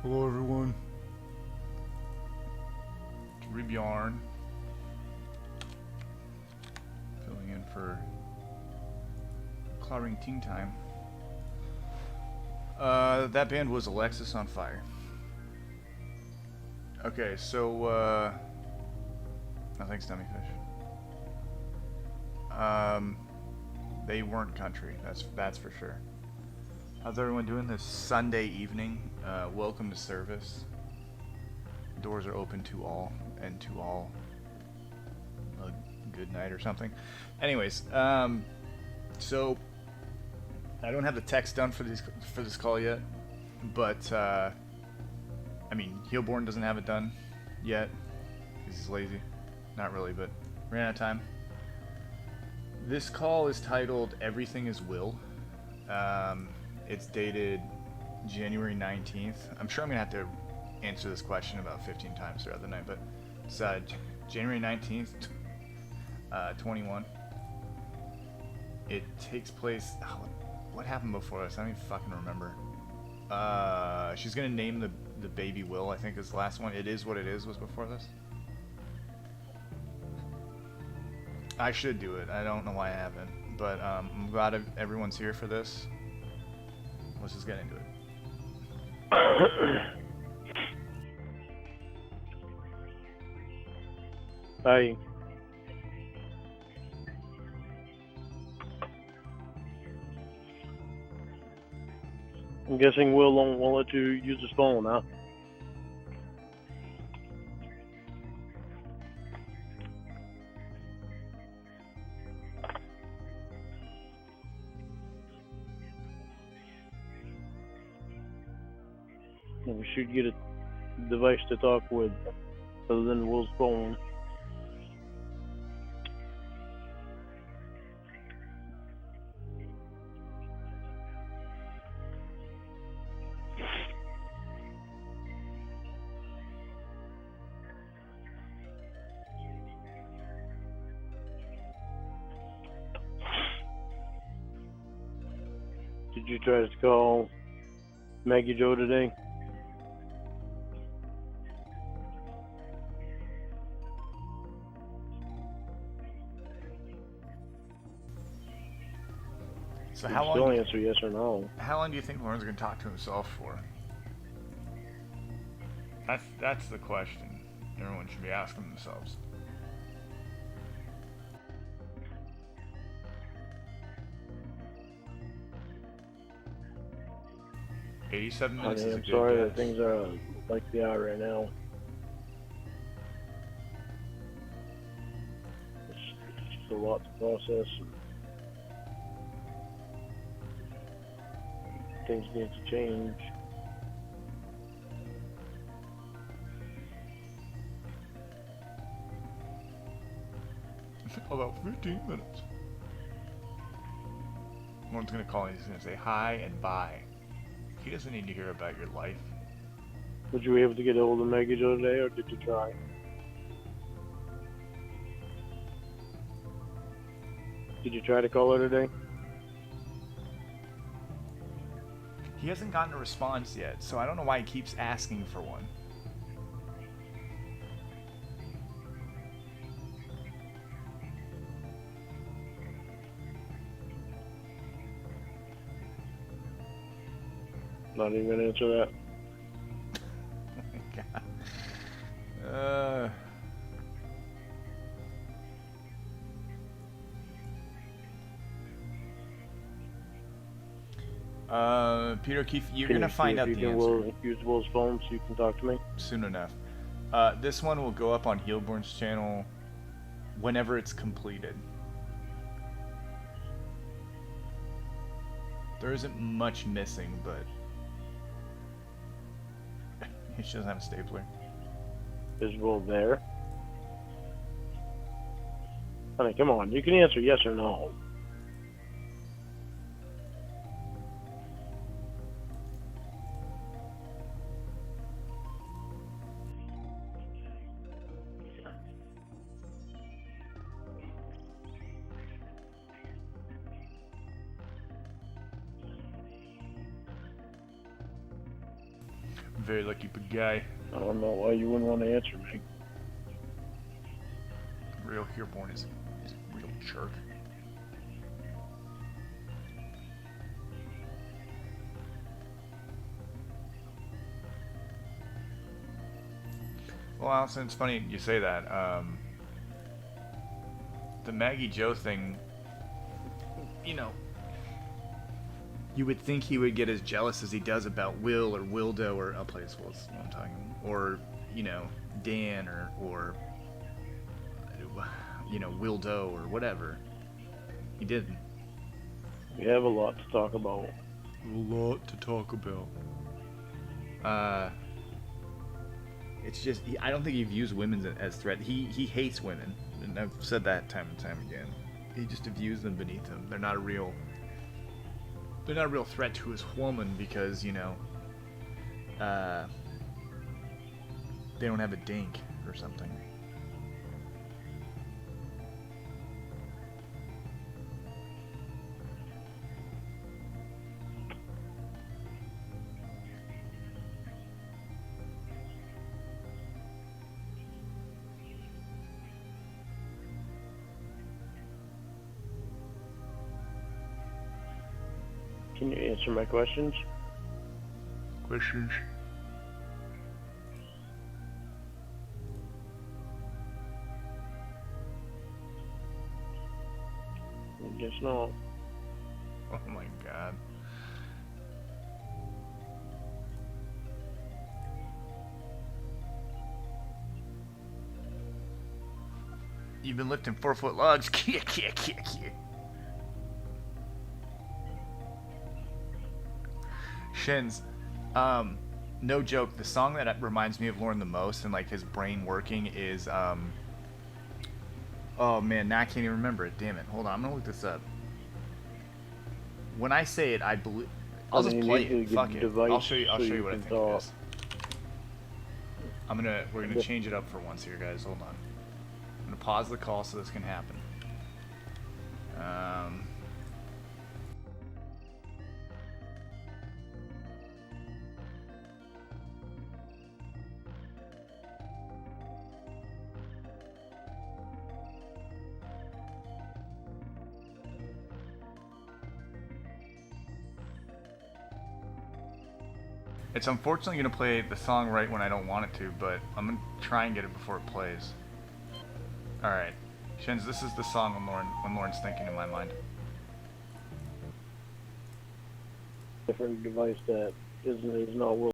Hello everyone. It's Rebjorn. Filling in for Cloudring Teen Time. That band was Alexis on Fire. Okay, so no thanks, Dummy Fish. They weren't country, that's for sure. How's everyone doing this Sunday evening? Welcome to service. Doors are open to all, and to all a good night or something. Anyways, so I don't have the text done for this call yet, but I mean, Heelborn doesn't have it done yet because he's lazy. Not really, but ran out of time. This call is titled "Everything Is Will." It's dated January 19th. I'm sure I'm gonna have to answer this question about 15 times throughout the night, but it's January 19th, 21. It takes place. Oh, what happened before this? I don't even fucking remember. She's gonna name the baby Will, I think is the last one. It Is What It Is was before this. I should do it. I don't know why I haven't, but I'm glad everyone's here for this. Let's just get into it. Hi. I'm guessing Will won't let you use his phone, huh? We should get a device to talk with other than Will's phone. Did you try to call Maggie Joe today? So You how still long? answer yes or no. How long do you think Lauren's gonna talk to himself for? That's the question everyone should be asking themselves. "87 minutes Honey, is a I'm good sorry that guess." things are like they are right now. It's just a lot to process. Things need to change. About 15 minutes. Lauren's gonna call and he's gonna say hi and bye. He doesn't need to hear about your life. Would you be able to get a hold of Maggie Joe today, or did you try? Did you try to call her today? He hasn't gotten a response yet, so I don't know why he keeps asking for one. Not even gonna answer that. Oh my god. Peter Keefe, you're Can gonna you find see out if the you can answer use Will's phone so you can talk to me? soon enough. This one will go up on Heelborn's channel whenever it's completed. There isn't much missing, but he doesn't have a stapler. Is Will there? Honey, come on. You can answer yes or no. very lucky guy. I don't know why you wouldn't want to answer me. Real Hereborn is a real jerk. Well, Allison, it's funny you say that. The Maggie Joe thing, you know, you would think he would get as jealous as he does about Will or Wildo or I'll play as well as what I'm talking, or you know, Dan or you know, Wildo or whatever. He didn't. We have a lot to talk about. A lot to talk about. It's just I don't think he views women as threat. He hates women, and I've said that time and time again. He just views them beneath him. They're not a real threat to his woman because you know they don't have a dink or something. Can you answer my questions? Questions? I guess not. Oh my god. You've been lifting 4-foot logs. Shins, no joke, the song that reminds me of Lauren the most and like his brain working is oh man, now I can't even remember it. Damn it. Hold on, I'm gonna look this up. When I say it, I believe I'll just play it. Fuck it. I'll show you what I think it is. We're gonna change it up for once here, guys. Hold on. I'm gonna pause the call so this can happen. It's unfortunately going to play the song right when I don't want it to, but I'm going to try and get it before it plays. Alright. Shins, this is the song when Lauren's thinking in my mind. Different device that is not world.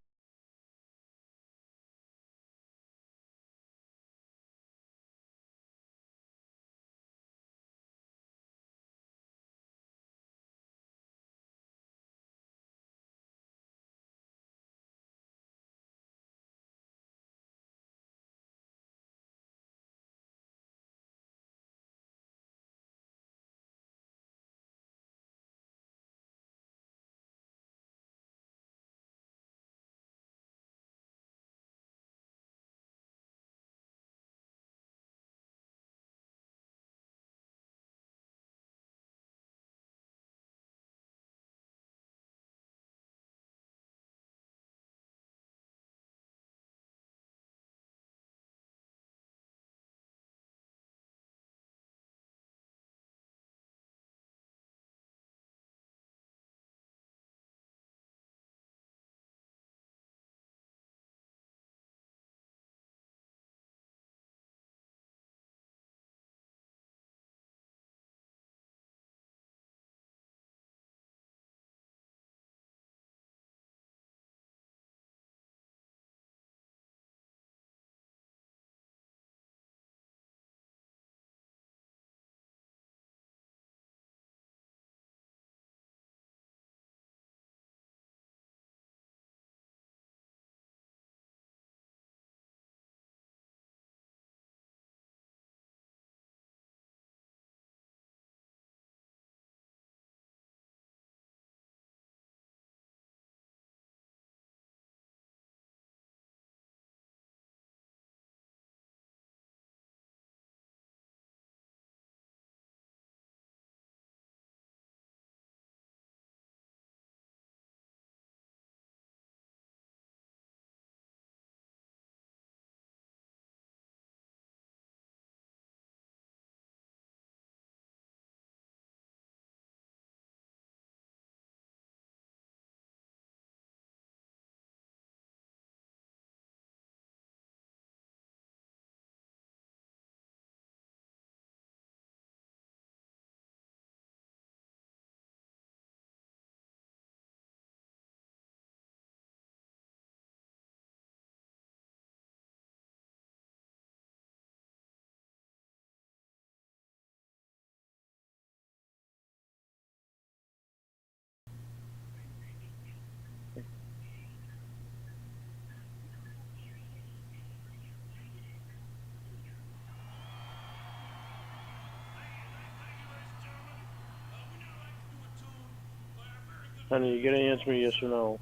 Honey, you gotta answer me yes or no.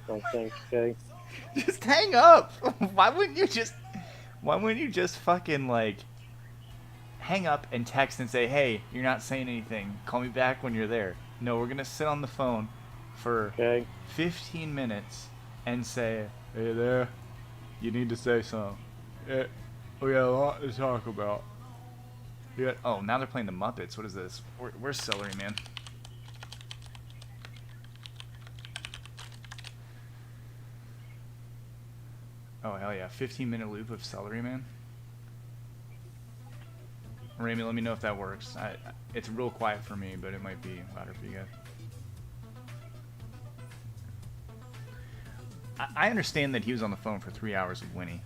Oh, thanks, okay? Just hang up. Why wouldn't you just? Why wouldn't you just fucking like hang up and text and say, "Hey, you're not saying anything. Call me back when you're there." No, we're gonna sit on the phone for Okay. 15 minutes and say, "Hey there, you need to say something. Yeah, we got a lot to talk about." Yeah. Oh, now they're playing the Muppets. What is this? Where's Celery Man? Oh hell yeah! 15-minute loop of Celery Man. Ramy, let me know if that works. It's real quiet for me, but it might be louder for you guys. I understand that he was on the phone for 3 hours with Winnie.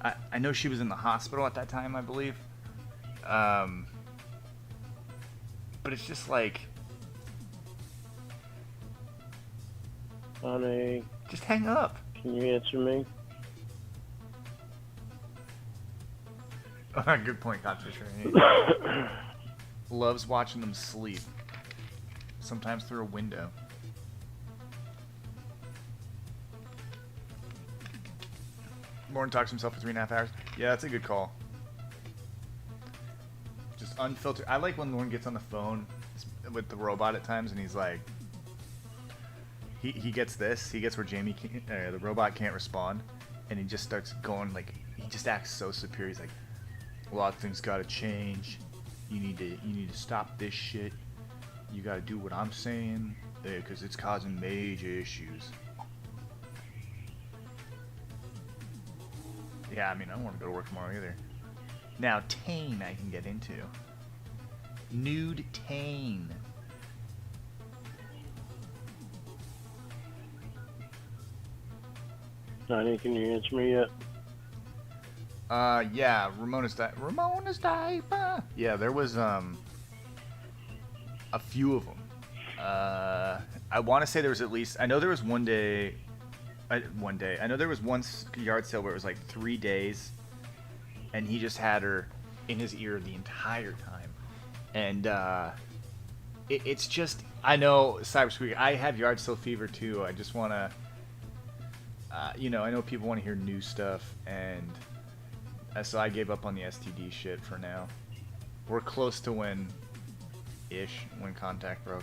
I know she was in the hospital at that time, I believe. But it's just like, Honey, just hang up. can you answer me? Good point, Codfisher. Loves watching them sleep. Sometimes through a window. Morton talks to himself for 3.5 hours. Yeah, that's a good call. Just unfiltered. I like when Lauren gets on the phone with the robot at times, and he's like, he gets this. He gets where the robot can't respond, and he just starts going like, he just acts so superior. He's like, a lot of things gotta change. You need to stop this shit. You gotta do what I'm saying, because it's causing major issues. Yeah, I mean, I don't want to go to work tomorrow either. Now, Tane I can get into. Nude Tane. Honey, can you answer me yet? Yeah, Ramona's diaper. Yeah, there was a few of them. I want to say there was at least. I know there was one day. I know there was one yard sale where it was like 3 days, and he just had her in his ear the entire time, and it's just. I know Cybersqueak. I have yard sale fever too. I just want to. I know people want to hear new stuff, and so I gave up on the STD shit for now. We're close to when contact broke.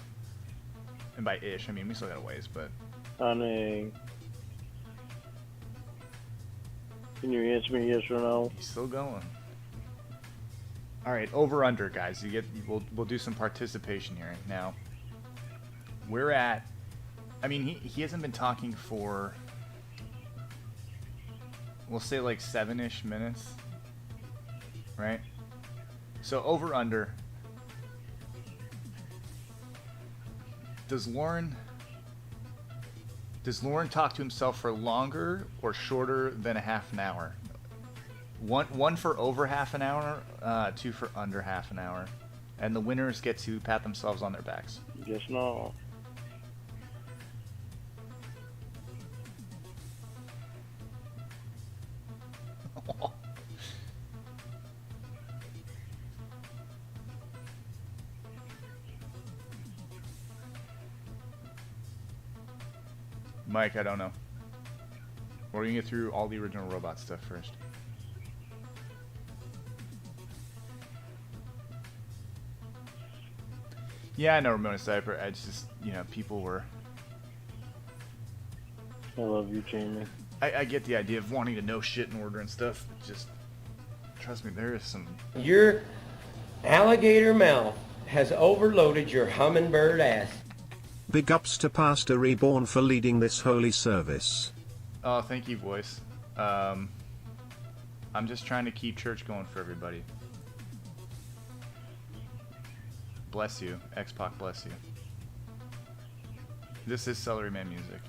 And by ish, I mean we still got a ways, but. Honey, can you answer me yes or no? He's still going. All right, over under, guys. We'll do some participation here now. We're at. I mean, he hasn't been talking for. We'll say like 7-ish minutes, right? So over under. Does Lauren talk to himself for longer or shorter than a half an hour? One for over half an hour, 2 for under half an hour, and the winners get to pat themselves on their backs. Yes, no. Mike, I don't know. We're gonna get through all the original robot stuff first. Yeah, I know Ramona Cypher. It's just, people were. I love you, Jamie. I get the idea of wanting to know shit in order and stuff. Just trust me, there is some. Your alligator mouth has overloaded your hummingbird ass. Big ups to Pastor Reborn for leading this holy service. Oh, thank you, voice. I'm just trying to keep church going for everybody. Bless you. X-Pac bless you. This is Celery Man music.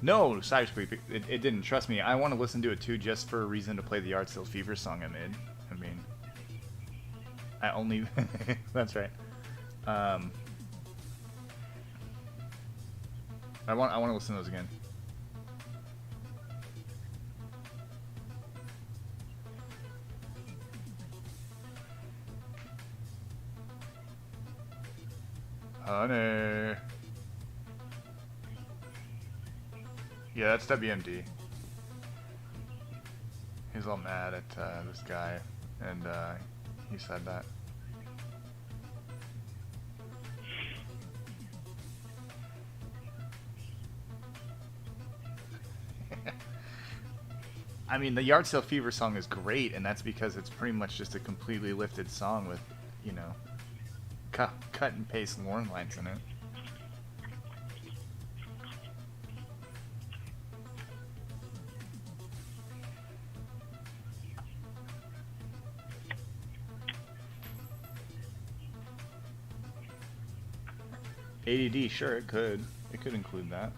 No, Cybersqueak, it didn't. Trust me, I want to listen to it too just for a reason to play the Art Still Fever song I made. I mean, I only... That's right. I want to listen to those again. Honey. Yeah, that's WMD. He's all mad at this guy, and he said that. I mean, the Yard Sale Fever song is great, and that's because it's pretty much just a completely lifted song with, you know, cut and paste Lorne lines in it. ADD, sure, it could. It could include that.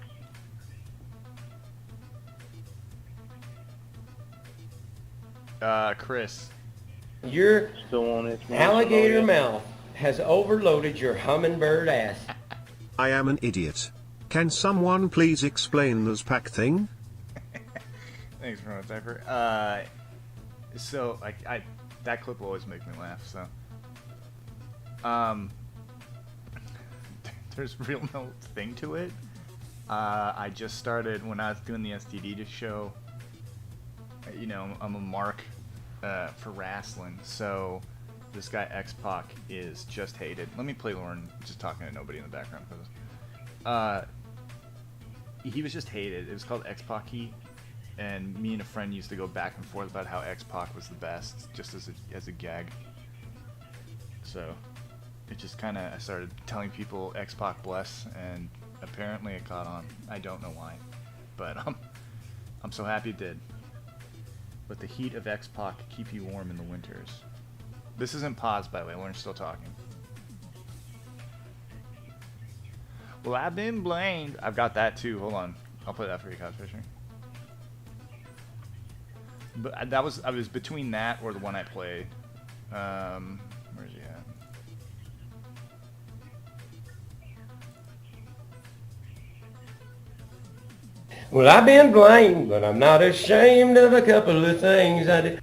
Chris. Your Still on it. alligator mouth has overloaded your hummingbird ass. I am an idiot. Can someone please explain this pack thing? Thanks very much, Cypher. So I that clip will always make me laugh. So, there's real no thing to it. I just started when I was doing the STD show. You know, I'm a mark for wrestling, so this guy X-Pac is just hated. Let me play Lauren just talking to nobody in the background for this. He was just hated. It was called X-Pac-y, and me and a friend used to go back and forth about how X-Pac was the best, just as a gag. So it just kind of, I started telling people X-Pac bless, and apparently it caught on. I don't know why, but I'm so happy it did. Let the heat of X-Pac keep you warm in the winters. This isn't paused, by the way. Lauren's still talking. Well, I've been blamed. I've got that too. Hold on. I'll play that for you, Codfisher. But I was between that or the one I played. Where's he at? Well, I've been blamed, but I'm not ashamed of a couple of things I did.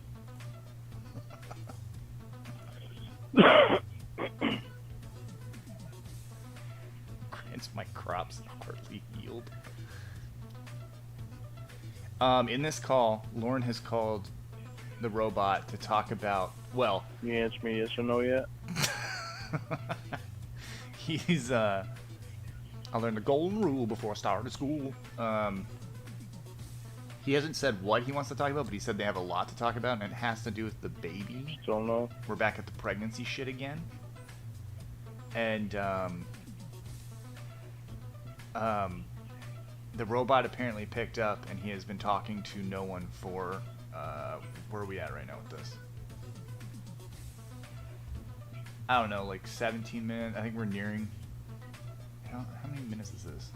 Grants my crops hardly yield. In this call, Lauren has called the robot to talk about, well... You answer me yes or no yet? He's, I learned the golden rule before I started school. He hasn't said what he wants to talk about, but he said they have a lot to talk about, and it has to do with the baby. Still no? We're back at the pregnancy shit again. And, the robot apparently picked up, and he has been talking to no one for, where are we at right now with this? I don't know, like 17 minutes. I think we're nearing... How many minutes is this?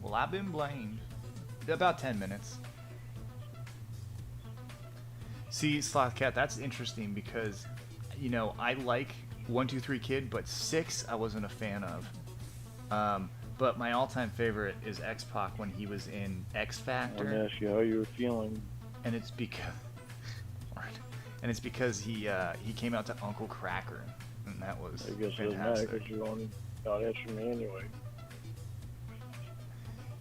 Well, I've been blamed. About 10 minutes. See, Slothcat, that's interesting because, you know, I like 1, 2, 3 Kid, but 6 I wasn't a fan of. But my all-time favorite is X-Pac when he was in X Factor. I'm gonna ask you how you were feeling. And it's because he came out to Uncle Cracker, and that was I guess it doesn't matter fantastic. because you only got answer me anyway.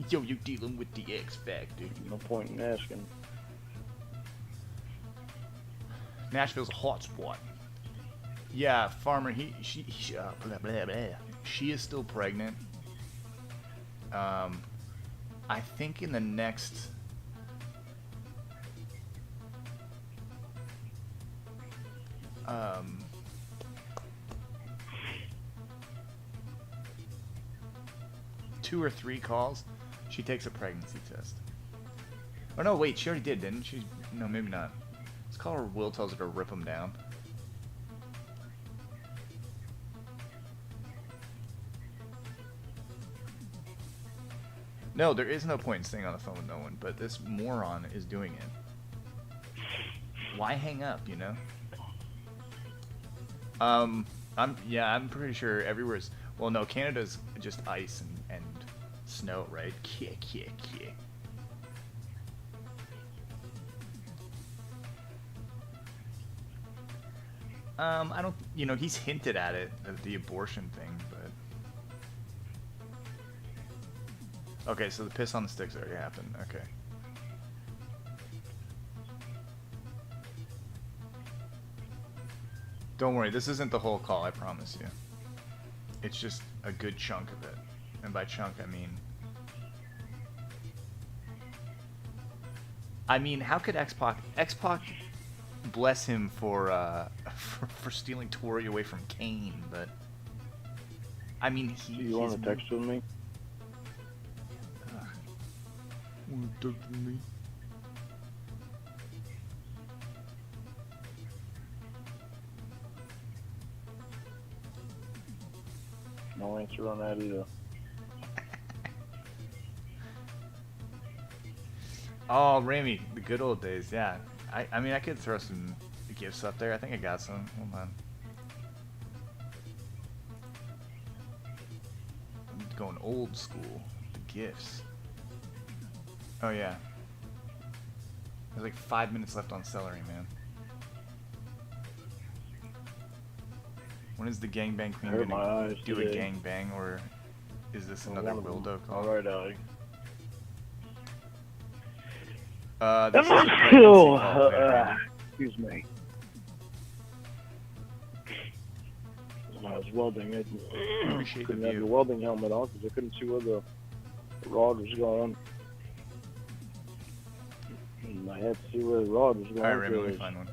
Yo, you're dealing with the X Factor. No point in asking. Nashville's a hot spot. Yeah, Farmer. She blah, blah, blah. She is still pregnant. I think in the next. Two or 3 calls, she takes a pregnancy test. Oh no, wait, she already did, didn't she? No, maybe not. Let's call her. Will tells her to rip them down. No, there is no point in staying on the phone with no one, but this moron is doing it. Why hang up, you know? I'm pretty sure everywhere's... Well, no, Canada's just ice and snow, right? Yeah. I don't... You know, he's hinted at it, the abortion thing, but... Okay, so the piss on the sticks already happened. Okay. Don't worry, this isn't the whole call, I promise you. It's just a good chunk of it. And by chunk, I mean, how could X-Pac, bless him for for stealing Tori away from Kane, but I mean, You want to text with me? Want to text with me? No answer on that either. Oh, Ramy, the good old days, yeah. I mean, I could throw some gifts up there. I think I got some. Hold on. I'm going old school. The gifts. Oh, yeah. There's like 5 minutes left on celery, man. When is the gangbang queen Hurt my gonna eyes do today. a gangbang, or is this another Wildo call? All right, Allie. This is a pregnancy call there, Randy. Excuse me. When I was welding, I Appreciate the couldn't have the view. welding helmet on because I couldn't see where the rod was going. And I had to see where the rod was going. Alright, Ramy, let me because find one.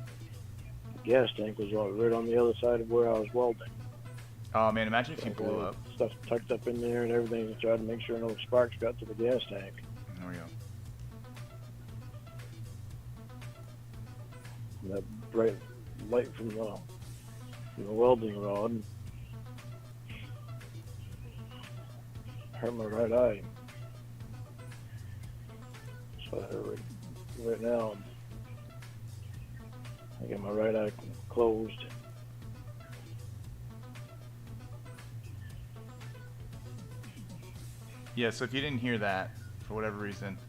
the gas tank was right on the other side of where I was welding. Oh man, imagine if you Like, blew up. Stuff tucked up in there and everything to try to make sure no sparks got to the gas tank. There we go. And that bright light from the welding rod hurt my right eye. So right now, I got my right eye closed. Yeah, so if you didn't hear that, for whatever reason,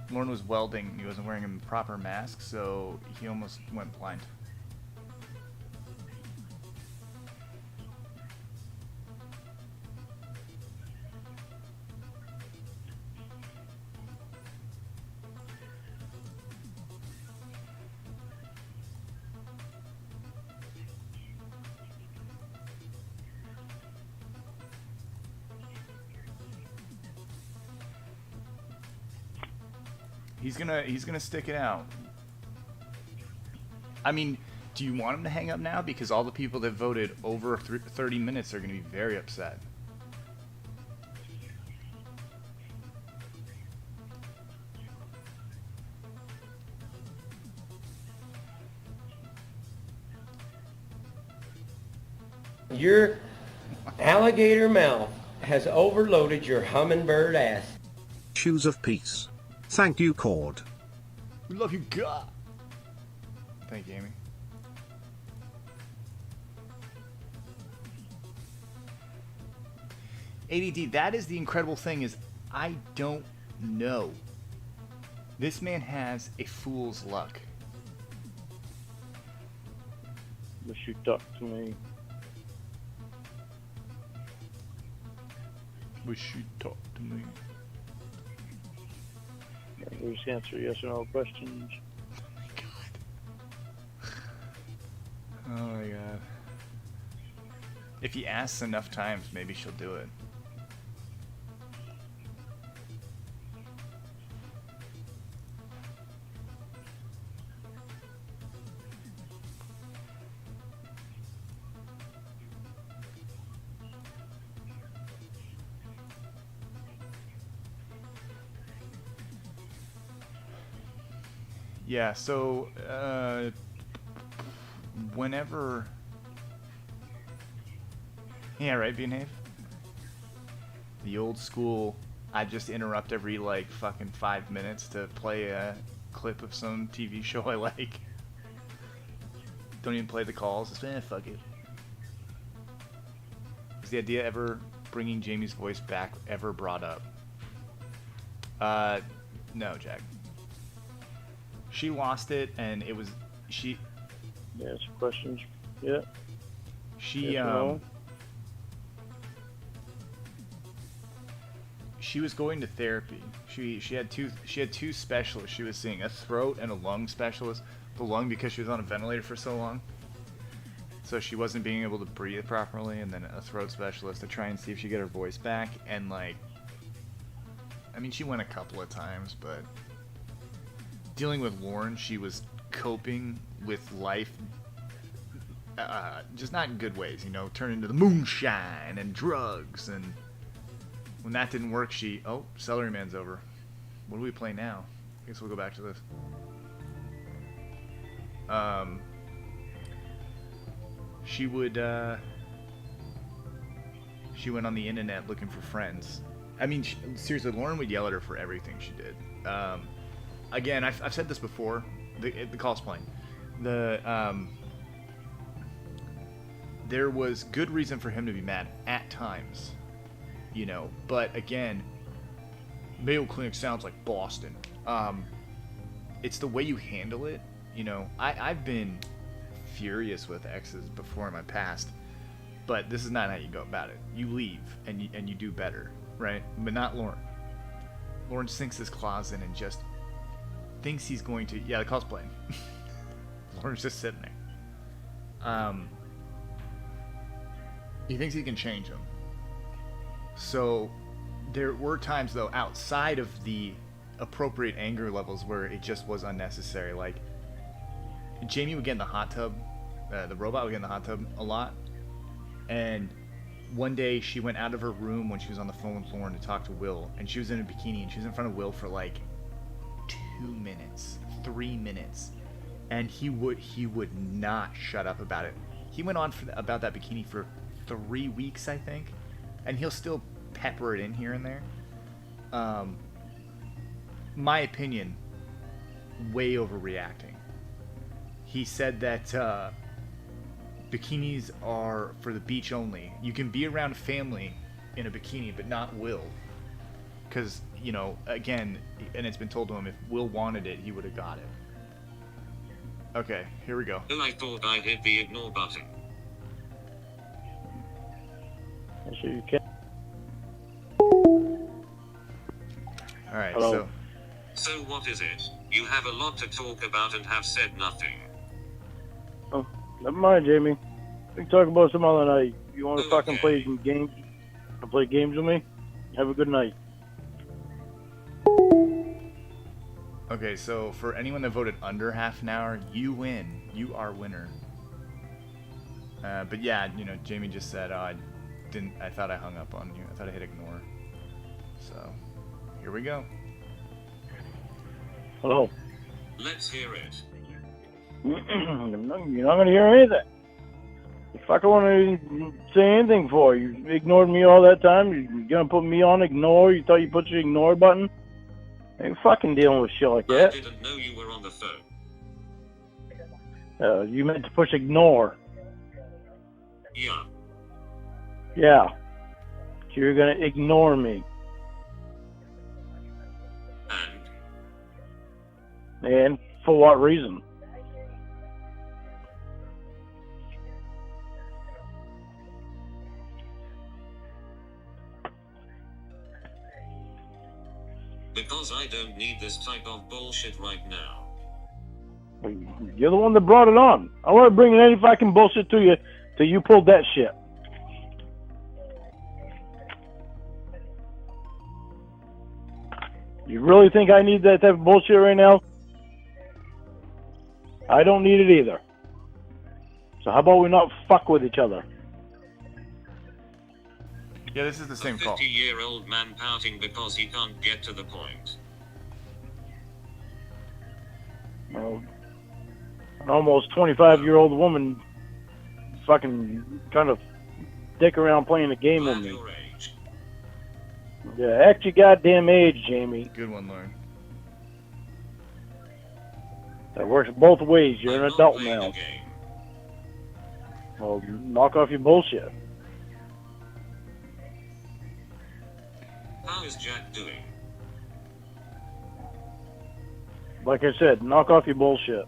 Lauren was welding. He wasn't wearing a proper mask, so he almost went blind. He's gonna stick it out. I mean, do you want him to hang up now? Because all the people that voted over 30 minutes are gonna be very upset. Your alligator mouth has overloaded your hummingbird ass. Shoes of peace. Thank you, Cawd. We love you, God. Thank you, Amy. ADD, that is the incredible thing, is I don't know. This man has a fool's luck. Wish you talked to me. Wish you'd talk to me. Just answer yes or no questions. Oh my god. If he asks enough times, maybe she'll do it. Yeah, so, whenever... Yeah, right, Behave? The old school, I just interrupt every, like, fucking 5 minutes to play a clip of some TV show I like. Don't even play the calls, just, fuck it. Is the idea ever bringing Jamie's voice back ever brought up? No, Jack. She lost it, and it was she. Yes, questions. Yeah. She Yes or no? she was going to therapy. She had two specialists she was seeing, a throat and a lung specialist. The lung because she was on a ventilator for so long, so she wasn't being able to breathe properly, and then a throat specialist to try and see if she could get her voice back. And like, I mean, she went a couple of times, but dealing with Lauren, she was coping with life just not in good ways, you know, turn into the moonshine and drugs. And when that didn't work, oh, Celery Man's over. What do we play now? I guess we'll go back to this. She went on the internet looking for friends. I mean, seriously, Lauren would yell at her for everything she did. Again, I've said this before. The cosplaying. There was good reason for him to be mad at times, you know. But again, Mayo Clinic sounds like Boston. It's the way you handle it. You know, I've been furious with exes before in my past, but this is not how you go about it. You leave and you do better, right? But not Lauren. Lauren sinks his claws in and just thinks he's going to, the cosplaying. Lauren's just sitting there. He thinks he can change him. So there were times though outside of the appropriate anger levels where it just was unnecessary. Like Jamie would get in the hot tub, the robot would get in the hot tub a lot, and one day she went out of her room when she was on the phone with Lauren to talk to Will, and she was in a bikini, and she was in front of Will for like 2 minutes, 3 minutes, and he would not shut up about it. He went on about that bikini for 3 weeks, I think, and he'll still pepper it in here and there. My opinion, way overreacting. He said that bikinis are for the beach only. You can be around family in a bikini, but not Will. Because, you know, again, and it's been told to him, if Will wanted it, he would have got it. Okay, here we go. I thought I hit the ignore button. So you can. Alright, Hello. So what is it? You have a lot to talk about and have said nothing. Oh, never mind, Jamie. We can talk about some other night. You want to fucking Okay. play some games? Play games with me? Have a good night. Okay, so for anyone that voted under half an hour, you win. You are winner. But yeah, you know, Jamie just said, I thought I hung up on you. I thought I hit ignore. So, here we go. Hello. Let's hear it. You're not going to hear anything. The fuck I want to say anything for? You ignored me all that time? You're going to put me on ignore? You thought you put your ignore button? I ain't fucking dealing with shit like I that. didn't know you were on the phone. You meant to push ignore. Yeah. Yeah. So you're going to ignore me. And for what reason? Because I don't need this type of bullshit right now. You're the one that brought it on. I want to bring any fucking bullshit to you till you pulled that shit. You really think I need that type of bullshit right now? I don't need it either. So how about we not fuck with each other? Yeah, this is the same A call. 50-year-old man pouting because he can't get to the point. Well, an almost 25-year-old woman fucking kind of dick around playing a game with Glad me. your age. Yeah, act your goddamn age, Jamie. Good one, Lauren. That works both ways. You're I'm an not adult playing now. a game. Well, knock off your bullshit. How is Jack doing? Like I said, knock off your bullshit.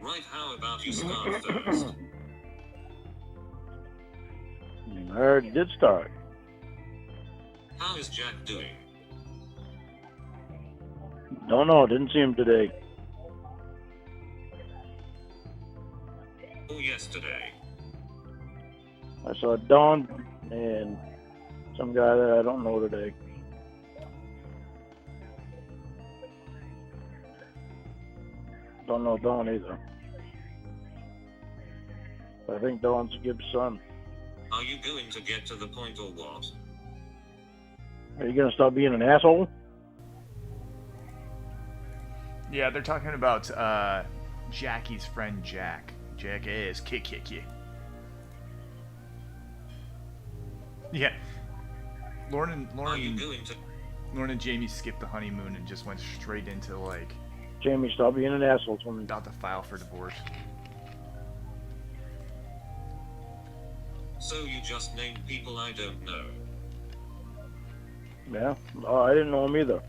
Right, how about you start first? I heard it did start. How is Jack doing? Don't know. Didn't see him today. Or yesterday? I saw Don and some guy that I don't know today. Don't know Don either. I think Don's Gibbs' son. Are you going to get to the point or what? Are you gonna stop being an asshole? Yeah, they're talking about Jackie's friend Jack. Jack is kick. Yeah. Lauren Are you going to... and Jamie skipped the honeymoon and just went straight into like Jamie, stop being an asshole to me. about to file for divorce. So you just named people I don't know. Yeah? Oh, I didn't know him either.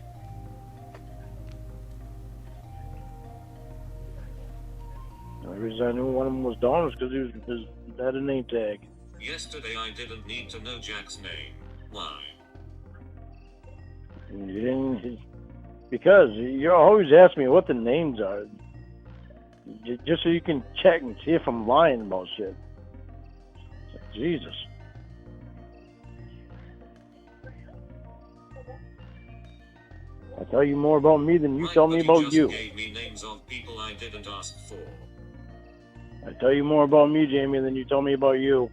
The only reason I knew one of them was Don was because he had a name tag. Yesterday I didn't need to know Jack's name. Why? And you didn't, because you always ask me what the names are, just so you can check and see if I'm lying about shit. Jesus. I tell you more about me than you Right, tell but me about just you. gave me names of people I didn't ask for. I tell you more about me, Jamie, than you tell me about you.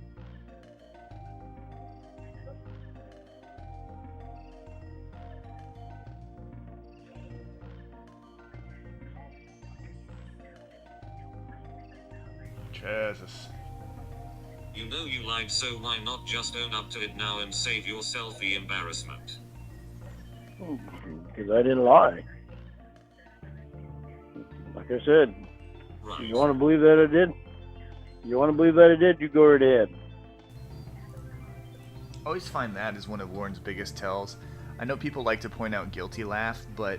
Jesus. You know you lied, so why not just own up to it now and save yourself the embarrassment? Because I didn't lie. Like I said, Right. you want to believe that I did? You want to believe that I did? You go right ahead. I always find that as one of Lauren's biggest tells. I know people like to point out guilty laugh, but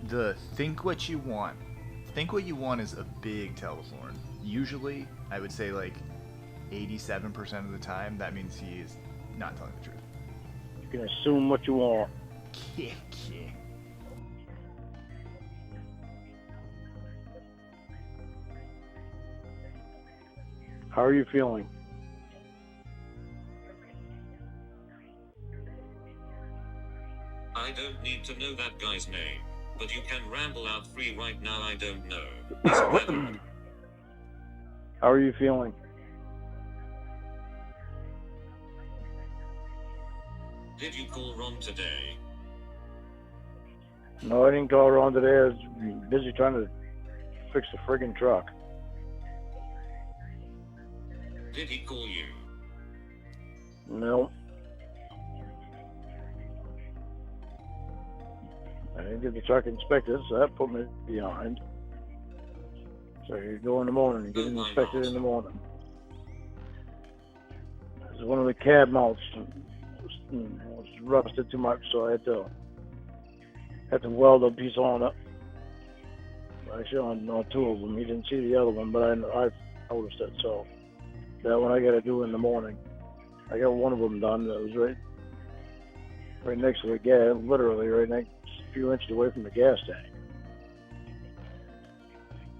the think what you want is a big tell with Lauren. Usually, I would say like 87% of the time, that means he is not telling the truth. You can assume what you want. Yeah. How are you feeling? I don't need to know that guy's name, but you can ramble out free right now. I don't know. Is weather... How are you feeling? Did you call Ron today? No, I didn't call Ron today. I was busy trying to fix the friggin' truck. Did he call you? No. I didn't get the truck inspected, so that put me behind. So you go in the morning and get it Oh, why inspected not? in the morning. Because one of the cab mounts was rusted too much, so I had to weld a piece on it. Actually, on two of them. He didn't see the other one, but I noticed it. So that one I got to do in the morning. I got one of them done. That was right next to the gas, literally right next, a few inches away from the gas tank.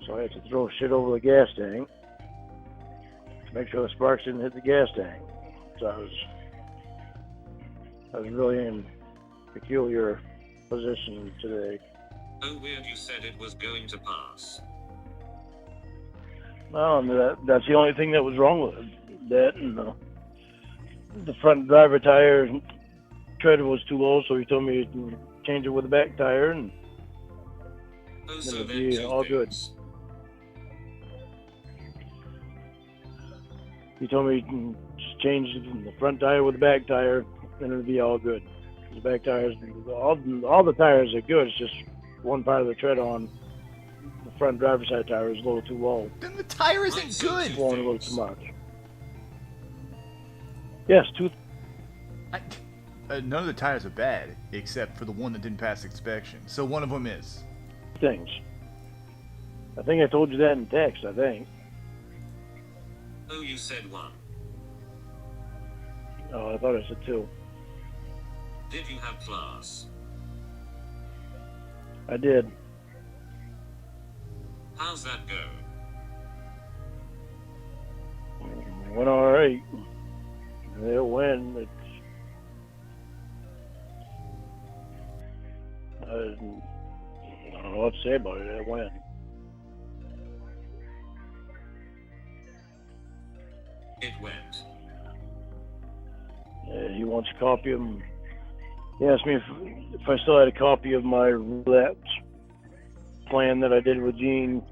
So I had to throw shit over the gas tank to make sure the sparks didn't hit the gas tank. So I was really in a peculiar position today. Oh, weird, you said it was going to pass. Well, and that's the only thing that was wrong with it. That and the front driver tire tread was too low, so he told me to change it with the back tire, and Oh, then so it'll then be two all good. things. He told me to just change the front tire with the back tire, and it'll be all good. The back tires, all the tires are good. It's just one part of the tread on the front driver's side tire is a little too low. Then the tire isn't good. Blowing a little too much. Yes, None of the tires are bad, except for the one that didn't pass inspection. So one of them is. things. I think I told you that in text, I think. Oh, you said one. Oh, I thought I said 2. Did you have class? I did. How's that go? Went all right. It went. I don't know what to say about it. It went. It went. He wants a copy of them. He asked me if I still had a copy of my roulette plan that I did with Gene.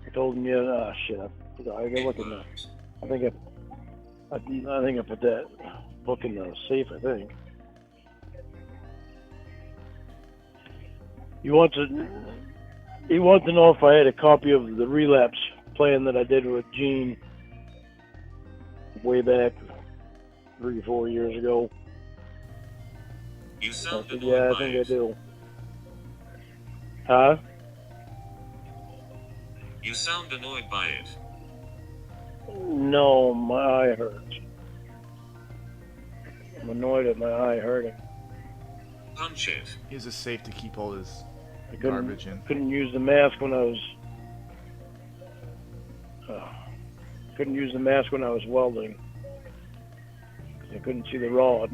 I told him, yeah. Shit. I gotta look in there. I think I put that book in the safe. I think. He wants to know if I had a copy of the relapse plan that I did with Gene way back 3 or 4 years ago. You sound annoyed yeah, I by think it. I do. Huh? You sound annoyed by it. No, my eye hurts. I'm annoyed at my eye hurting. Punch it. He has a safe to keep all his I garbage in. couldn't use the mask when I was. Couldn't use the mask when I was welding. 'Cause I couldn't see the rod.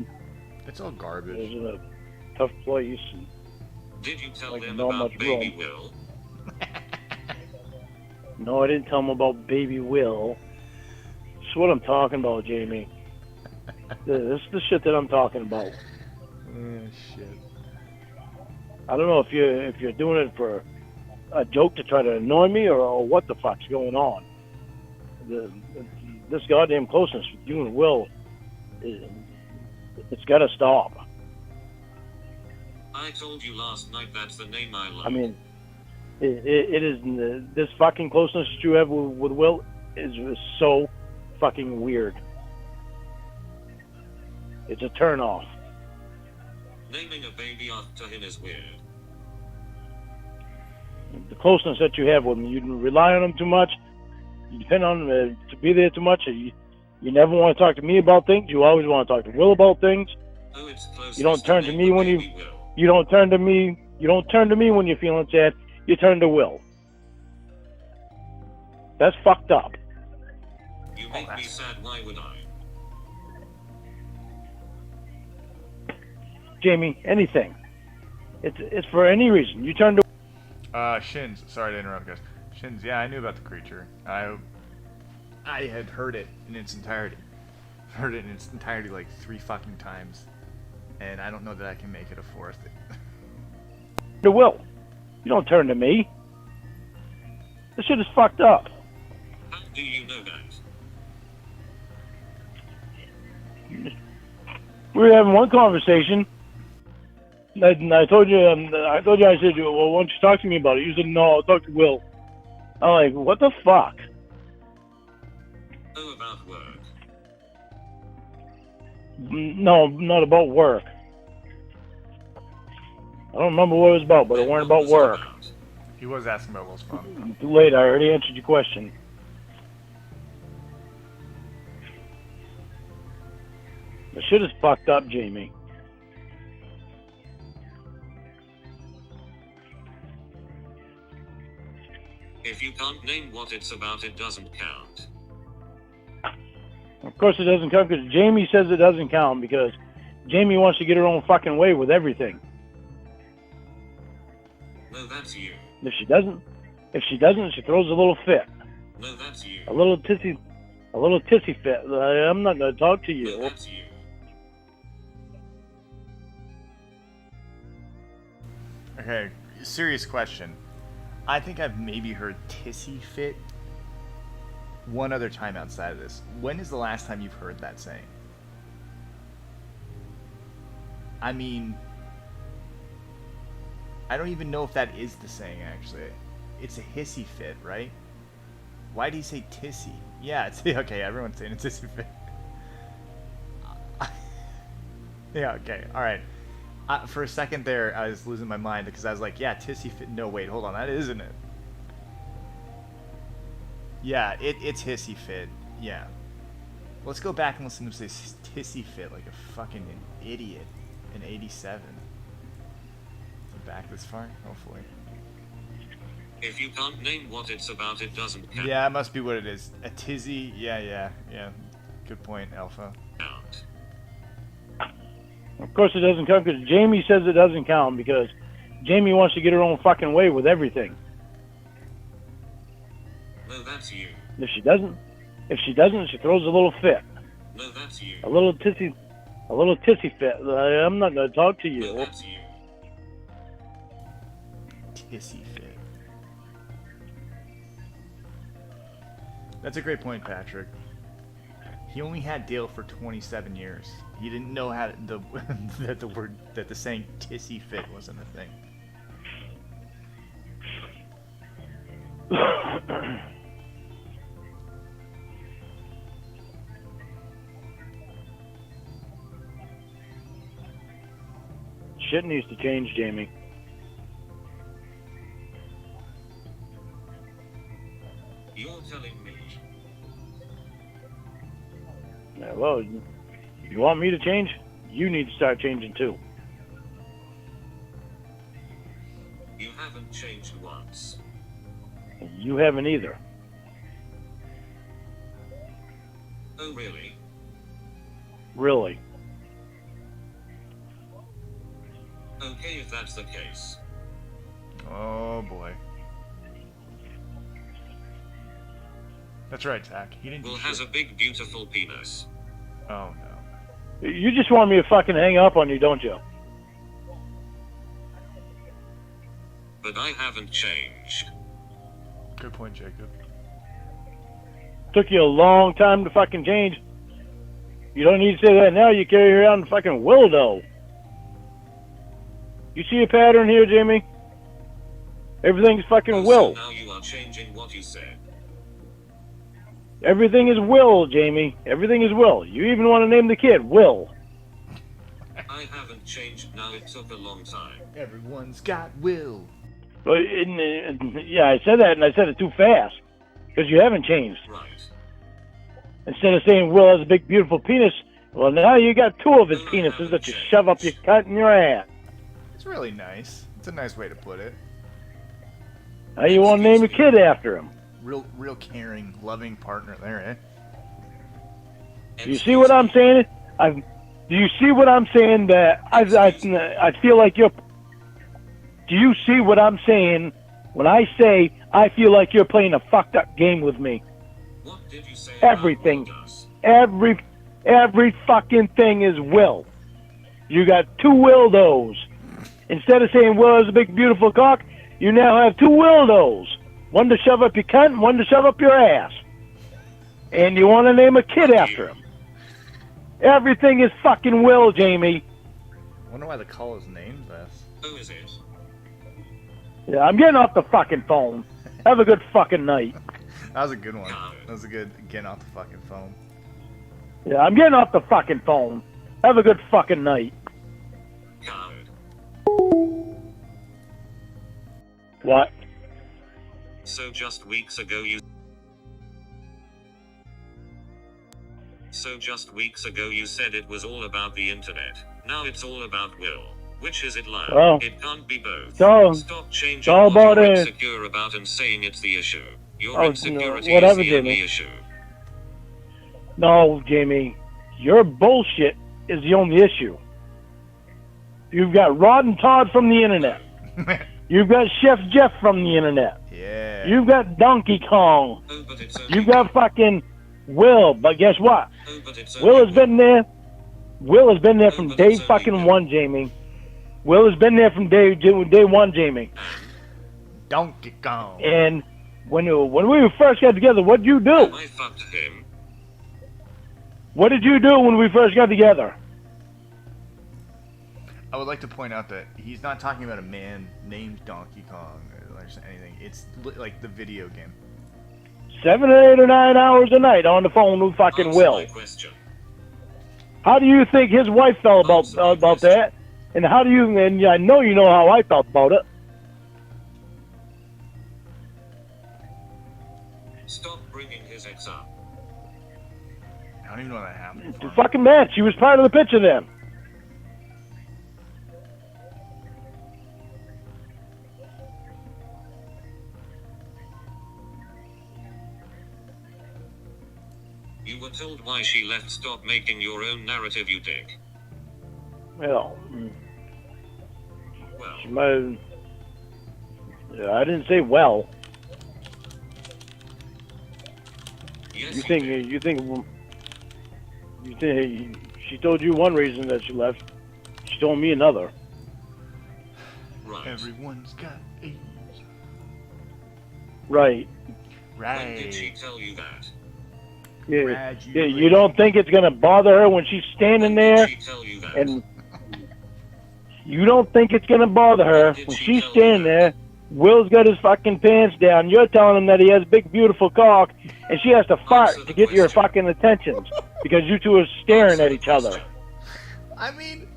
It's all It was garbage. in a tough place. Did you tell Like, them not about much Baby room. Will? No, I didn't tell him about Baby Will. That's what I'm talking about, Jamie. This is the shit that I'm talking about. Shit. I don't know if you're doing it for a joke to try to annoy me or what the fuck's going on. This goddamn closeness with you and Will, it's got to stop. I told you last night that's the name I love. I mean, it is this fucking closeness that you have with Will is so fucking weird. It's a turn off. Naming a baby after him is weird. The closeness that you have with him, you rely on him too much. You depend on him to be there too much. You never want to talk to me about things. You always want to talk to Will about things. Oh, it's close. You don't turn to me when Will. you don't turn to me. You don't turn to me when you're feeling sad. You turn to Will. That's fucked up. You make me sad. Why would I? Jamie, anything. It's for any reason. You turn to. Shins. Sorry to interrupt, guys. Shins. Yeah, I knew about the creature. I had heard it in its entirety. Heard it in its entirety like 3 fucking times, and I don't know that I can make it a 4th. To Will. You don't turn to me. This shit is fucked up. How do you know that? We were having one conversation. And I told you, I said, well, why don't you talk to me about it? You said, no, I'll talk to Will. I'm like, what the fuck? Oh, about work. No, not about work. I don't remember what it was about, but it weren't about work. He was asking about Will's phone. Too late, I already answered your question. The shit is fucked up, Jamie. If you can't name what it's about, it doesn't count. Of course it doesn't count because Jamie says it doesn't count because Jamie wants to get her own fucking way with everything. No, that's you. If she doesn't, she throws a little fit. No, that's you. A little tissy fit. I'm not going to talk to you. No, that's you. Okay, serious question. I think I've maybe heard tissy fit one other time outside of this. When is the last time you've heard that saying? I mean, I don't even know if that is the saying, actually. It's a hissy fit, right? Why do you say tissy? Yeah, it's okay, everyone's saying a tissy fit. Yeah, okay, alright. For a second there, I was losing my mind because I was like, yeah, tissy fit. No, wait, hold on, that isn't it. Yeah, it's hissy fit, yeah. Let's go back and listen to him say tissy fit like a fucking idiot in 87. Is he back this far? Hopefully. If you can't name what it's about, it doesn't count. Yeah, it must be what it is. A tizzy? Yeah. Good point, Alpha. Of course it doesn't count because Jamie says it doesn't count because Jamie wants to get her own fucking way with everything. No, that's you. If she doesn't, she throws a little fit. No, that's you. A little tissy fit. I'm not going to talk to you. No, that's you. Tissy fit. That's a great point, Patrick. He only had Dale for 27 years. He didn't know how that the saying tissy fit wasn't a thing. Shit needs to change, Jamie. You're telling me. Yeah, well, you want me to change? You need to start changing too. You haven't changed once. You haven't either. Oh, really? Really. Okay, if that's the case. Oh boy. That's right, Zach. He didn't. Will has a big, beautiful penis. Oh no. You just want me to fucking hang up on you, don't you? But I haven't changed. Good point, Jacob. Took you a long time to fucking change. You don't need to say that now. You carry around fucking wildo. You see a pattern here, Jamie? Everything's fucking Oh, will. So now you are changing what you said. Everything is will, Jamie. Everything is will. You even want to name the kid Will. I haven't changed now, it took a long time. Everyone's got will. But yeah, I said that, and I said it too fast. Because you haven't changed. Right. Instead of saying Will has a big, beautiful penis, well, now you got two of his penises that you shove up your cunt in your ass. It's really nice. It's a nice way to put it. Now you want to name a kid after him. Real caring, loving partner there, eh? Do you see what I'm saying? Do you see what I'm saying? That I feel like you're. Do you see what I'm saying when I say I feel like you're playing a fucked up game with me? What did you say? Everything, every fucking thing is will. You got two wildos. Instead of saying Will has a big beautiful cock, you now have two wildos. One to shove up your cunt, and one to shove up your ass. And you want to name a kid after him. Everything is fucking will, Jamie. I wonder why the call is named this. Who is it? Yeah, I'm getting off the fucking phone. Have a good fucking night. That was a good one. That was a good getting off the fucking phone. Yeah, I'm getting off the fucking phone. Have a good fucking night. Cawd. What? So just weeks ago you said it was all about the internet. Now it's all about will. Which is it like? Oh. It can't be both. So, Stop changing all what about you're it. insecure about and saying it's the issue. Your Oh, insecurity no, whatever, is the only Jimmy. issue. No, Jamie. Your bullshit is the only issue. You've got Rod and Todd from the internet. You've got Chef Jeff from the internet. Yeah. You've got Donkey Kong. Oh, but it's only You've got fucking Will. But guess what? Oh, but it's Will only has been there. Will has been there from but day it's only fucking Will. one, Jamie. Will has been there from day one, Jamie. Donkey Kong. And when we first got together, what'd you do? I fucked him. What did you do when we first got together? I would like to point out that he's not talking about a man named Donkey Kong or anything. It's like the video game. 7 or 8 or 9 hours a night on the phone with fucking Answer Will. my question. How do you think his wife felt about that? And how do you? And I know you know how I felt about it. Stop bringing his ex up. I don't don't even know that happened. Too fucking bad. She was part of the picture then. You were told why she left. Stop making your own narrative, you dick. Well, Well, she might have... Yeah, I didn't say well. yes, You think she told you one reason that she left. She told me another. right. Everyone's got AIDS. Right. When did she Right. tell you that? Yeah. Rad, Yeah, you don't think it's gonna bother her when she's standing When there, did she tell you that? and you don't think it's gonna bother her Did when she she's tell you standing there. Will's got his fucking pants down. You're telling him that he has a big, beautiful cock, and she has to fart Answer to the get your question. fucking attention because you two are staring Answer at the each other. question. I mean,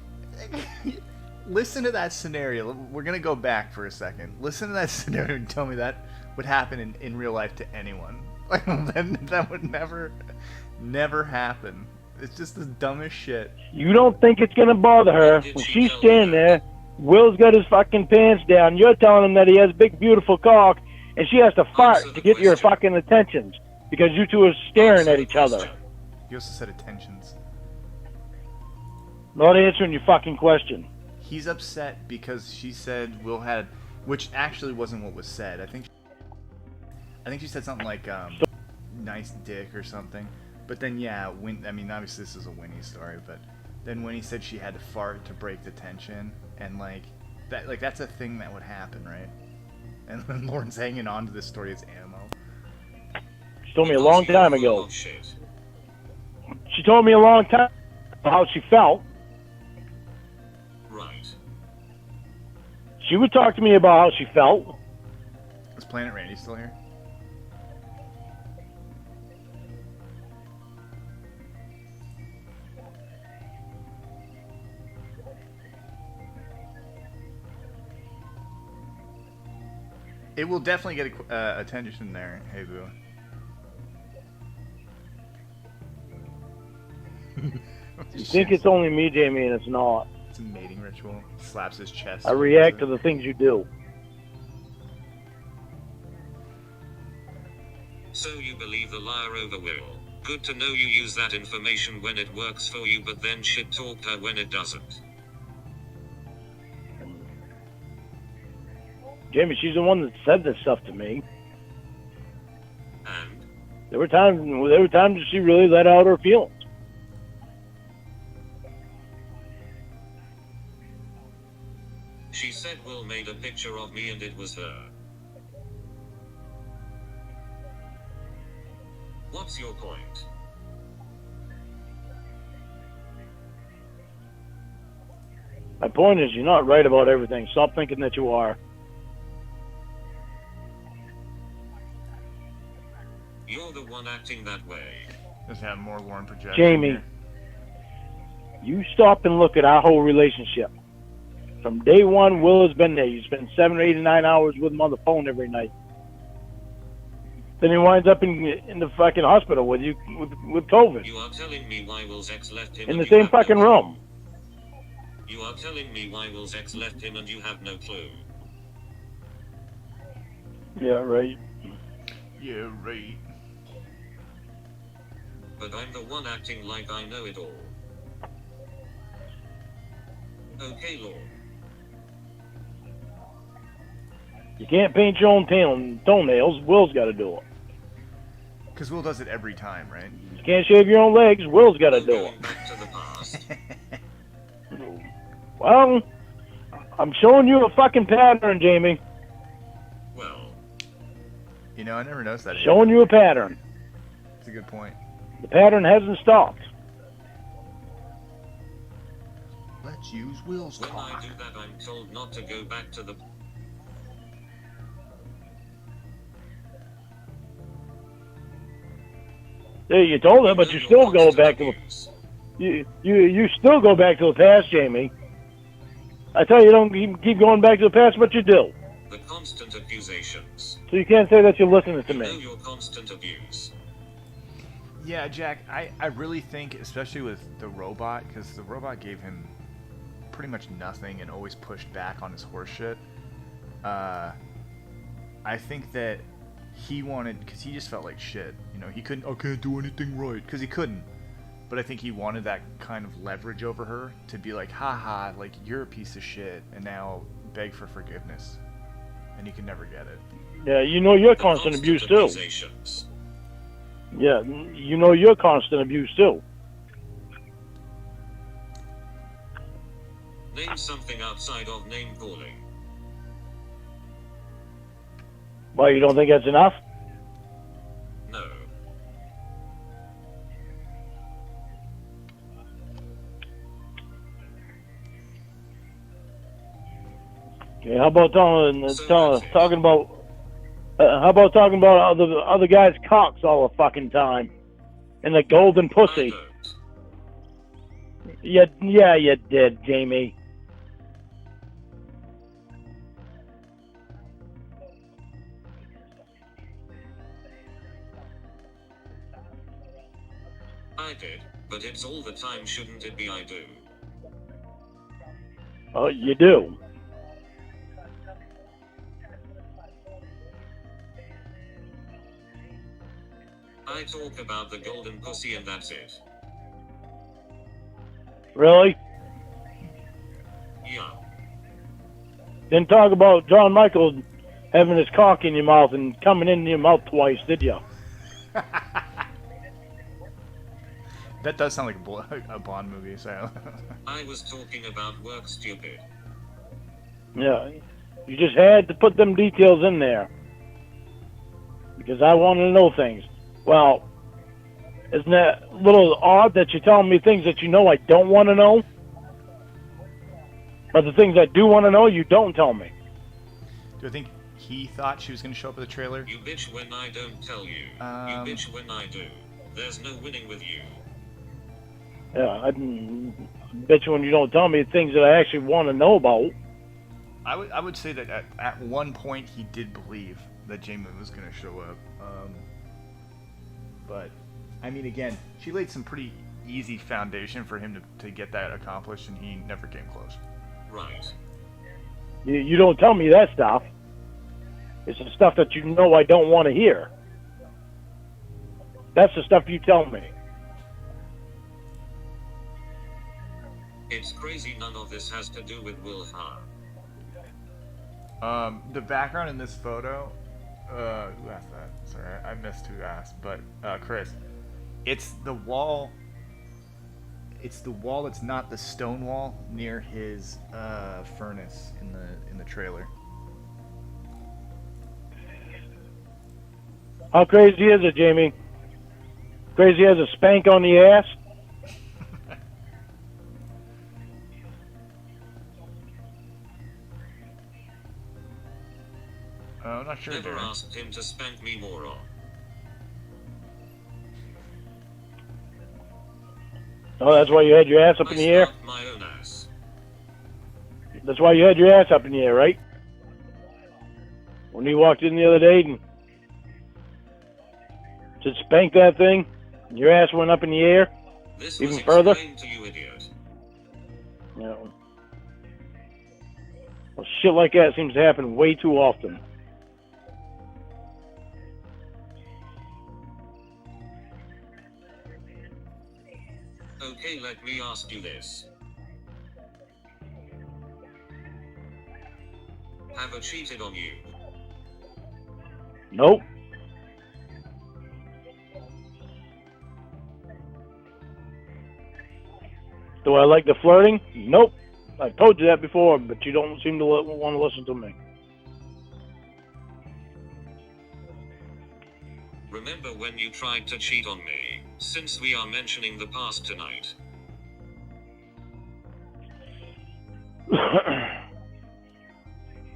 listen to that scenario. We're gonna go back for a second. Listen to that scenario and tell me that would happen in real life to anyone. Like that would never happen. It's just the dumbest shit. You don't think it's gonna bother her Did when she she's tell you standing there. Will's got his fucking pants down. You're telling him that he has a big, beautiful cock, and she has to fart Answer to the get your question. fucking attention because you two are staring Answer at the each other. question. He also said attentions. Not answering your fucking question. He's upset because she said Will had, which actually wasn't what was said. I think she said something like nice dick or something. But then yeah, I mean obviously this is a Winnie story, but then Winnie said she had to fart to break the tension, and that's a thing that would happen, right? And when Lauren's hanging on to this story as ammo. She told me a Because long you're time full ago. of shit. She told me a long time how she felt. Right. She would talk to me about how she felt. Is Planet Randy still here? It will definitely get attention there, hey boo. You think it's only me, Jamie, and it's not. It's a mating ritual. Slaps his chest. I react to the things you do. So you believe the liar over Will. Good to know you use that information when it works for you, but then shit talk her when it doesn't. Jamie, she's the one that said this stuff to me. And There were times that she really let out her feelings. she said Will made a picture of me and it was her. What's your point? My point is, you're not right about everything. Stop thinking that you are. You're the one acting that way. Just have more Lauren projection. Jamie, here. you stop and look at our whole relationship. From day one, Will has been there. You spend 7, 8, and 9 hours with him on the phone every night. Then he winds up in the fucking hospital with you with COVID You are telling me why Will's ex left him in and the you same have no fucking clue. room. You are telling me why Will's ex left him and you have no clue. Yeah, right. Yeah, right. But I'm the one acting like I know it all. Okay, Lord. You can't paint your own toenails. Will's got to do it. Because Will does it every time, right? You can't shave your own legs. Will's got to No do it. going back to the past. Well, I'm showing you a fucking pattern, Jamie. Well, You know, I never noticed that. Showing you a pattern. It's a good point. The pattern hasn't stopped. Let's use Will's when I cock. do that, I'm told not to go back to the. Yeah, you told her, but you still go back to you still go back to the past, Jamie. I tell you, don't keep going back to the past, but you do. The constant accusations. So you can't say that you're listening to You know me. your constant abuse. Yeah, Jack, I really think, especially with the robot, because the robot gave him pretty much nothing and always pushed back on his horse shit. I think that he wanted, because he just felt like shit. You know, he couldn't, I can't do anything right, because he couldn't. But I think he wanted that kind of leverage over her to be like, haha, like, you're a piece of shit, and now beg for forgiveness. And he can never get it. Yeah, you know you're constant abuse too. Accusations. Yeah, you know you're constant abuse too. Name something outside of name calling. Why, you don't think that's enough? No. Okay, how about talking about other guys' cocks all the fucking time, and the golden I pussy? don't. Yeah, you did, Jamie. I did, but it's all the time, shouldn't it be? I do. Oh, you do. I talk about the golden pussy and that's it. Really? Yeah. Didn't talk about John Michael having his cock in your mouth and coming in your mouth twice, did you? That does sound like a Bond movie, so. I was talking about work, stupid. Yeah. You just had to put them details in there. Because I want to know things. Well, isn't that a little odd that you're telling me things that you know I don't want to know? But the things I do want to know, you don't tell me. Do I think he thought she was going to show up at the trailer? You bitch when I don't tell you. You bitch when I do. There's no winning with you. Yeah, I bet you when you don't tell me things that I actually want to know about. I would say that at one point he did believe that Jamie was going to show up. But, I mean, again, she laid some pretty easy foundation for him to get that accomplished, and he never came close. Right. You don't tell me that stuff. It's the stuff that you know I don't want to hear. That's the stuff you tell me. It's crazy none of this has to do with Will Ha. The background in this photo, who asked that? Sorry, I missed who asked, but Chris, it's the wall. It's the wall that's not the stone wall near his furnace in the trailer. How crazy is it, Jamie? Crazy as a spank on the ass? I'm not sure. Never Darren. asked him to spank me more on. Oh, that's why you had your ass up in the air? spanked my own ass. That's why you had your ass up in the air, right? When you walked in the other day and just spanked that thing, and your ass went up in the air? This Even was further? explained to you, idiot. Yeah. Well, shit like that seems to happen way too often. Okay, let me ask you this. Have I cheated on you? Nope. Do I like the flirting? Nope. I told you that before, but you don't seem to want to listen to me. Remember when you tried to cheat on me, since we are mentioning the past tonight?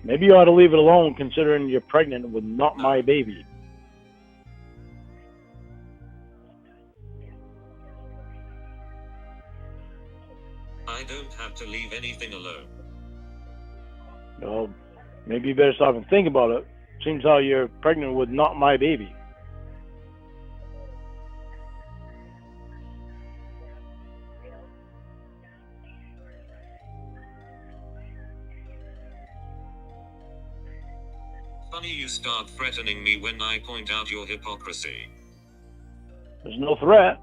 Maybe you ought to leave it alone considering you're pregnant with not my baby. I don't have to leave anything alone. Well, maybe you better stop and think about it. Seems how you're pregnant with not my baby. Funny you start threatening me when I point out your hypocrisy. There's no threat.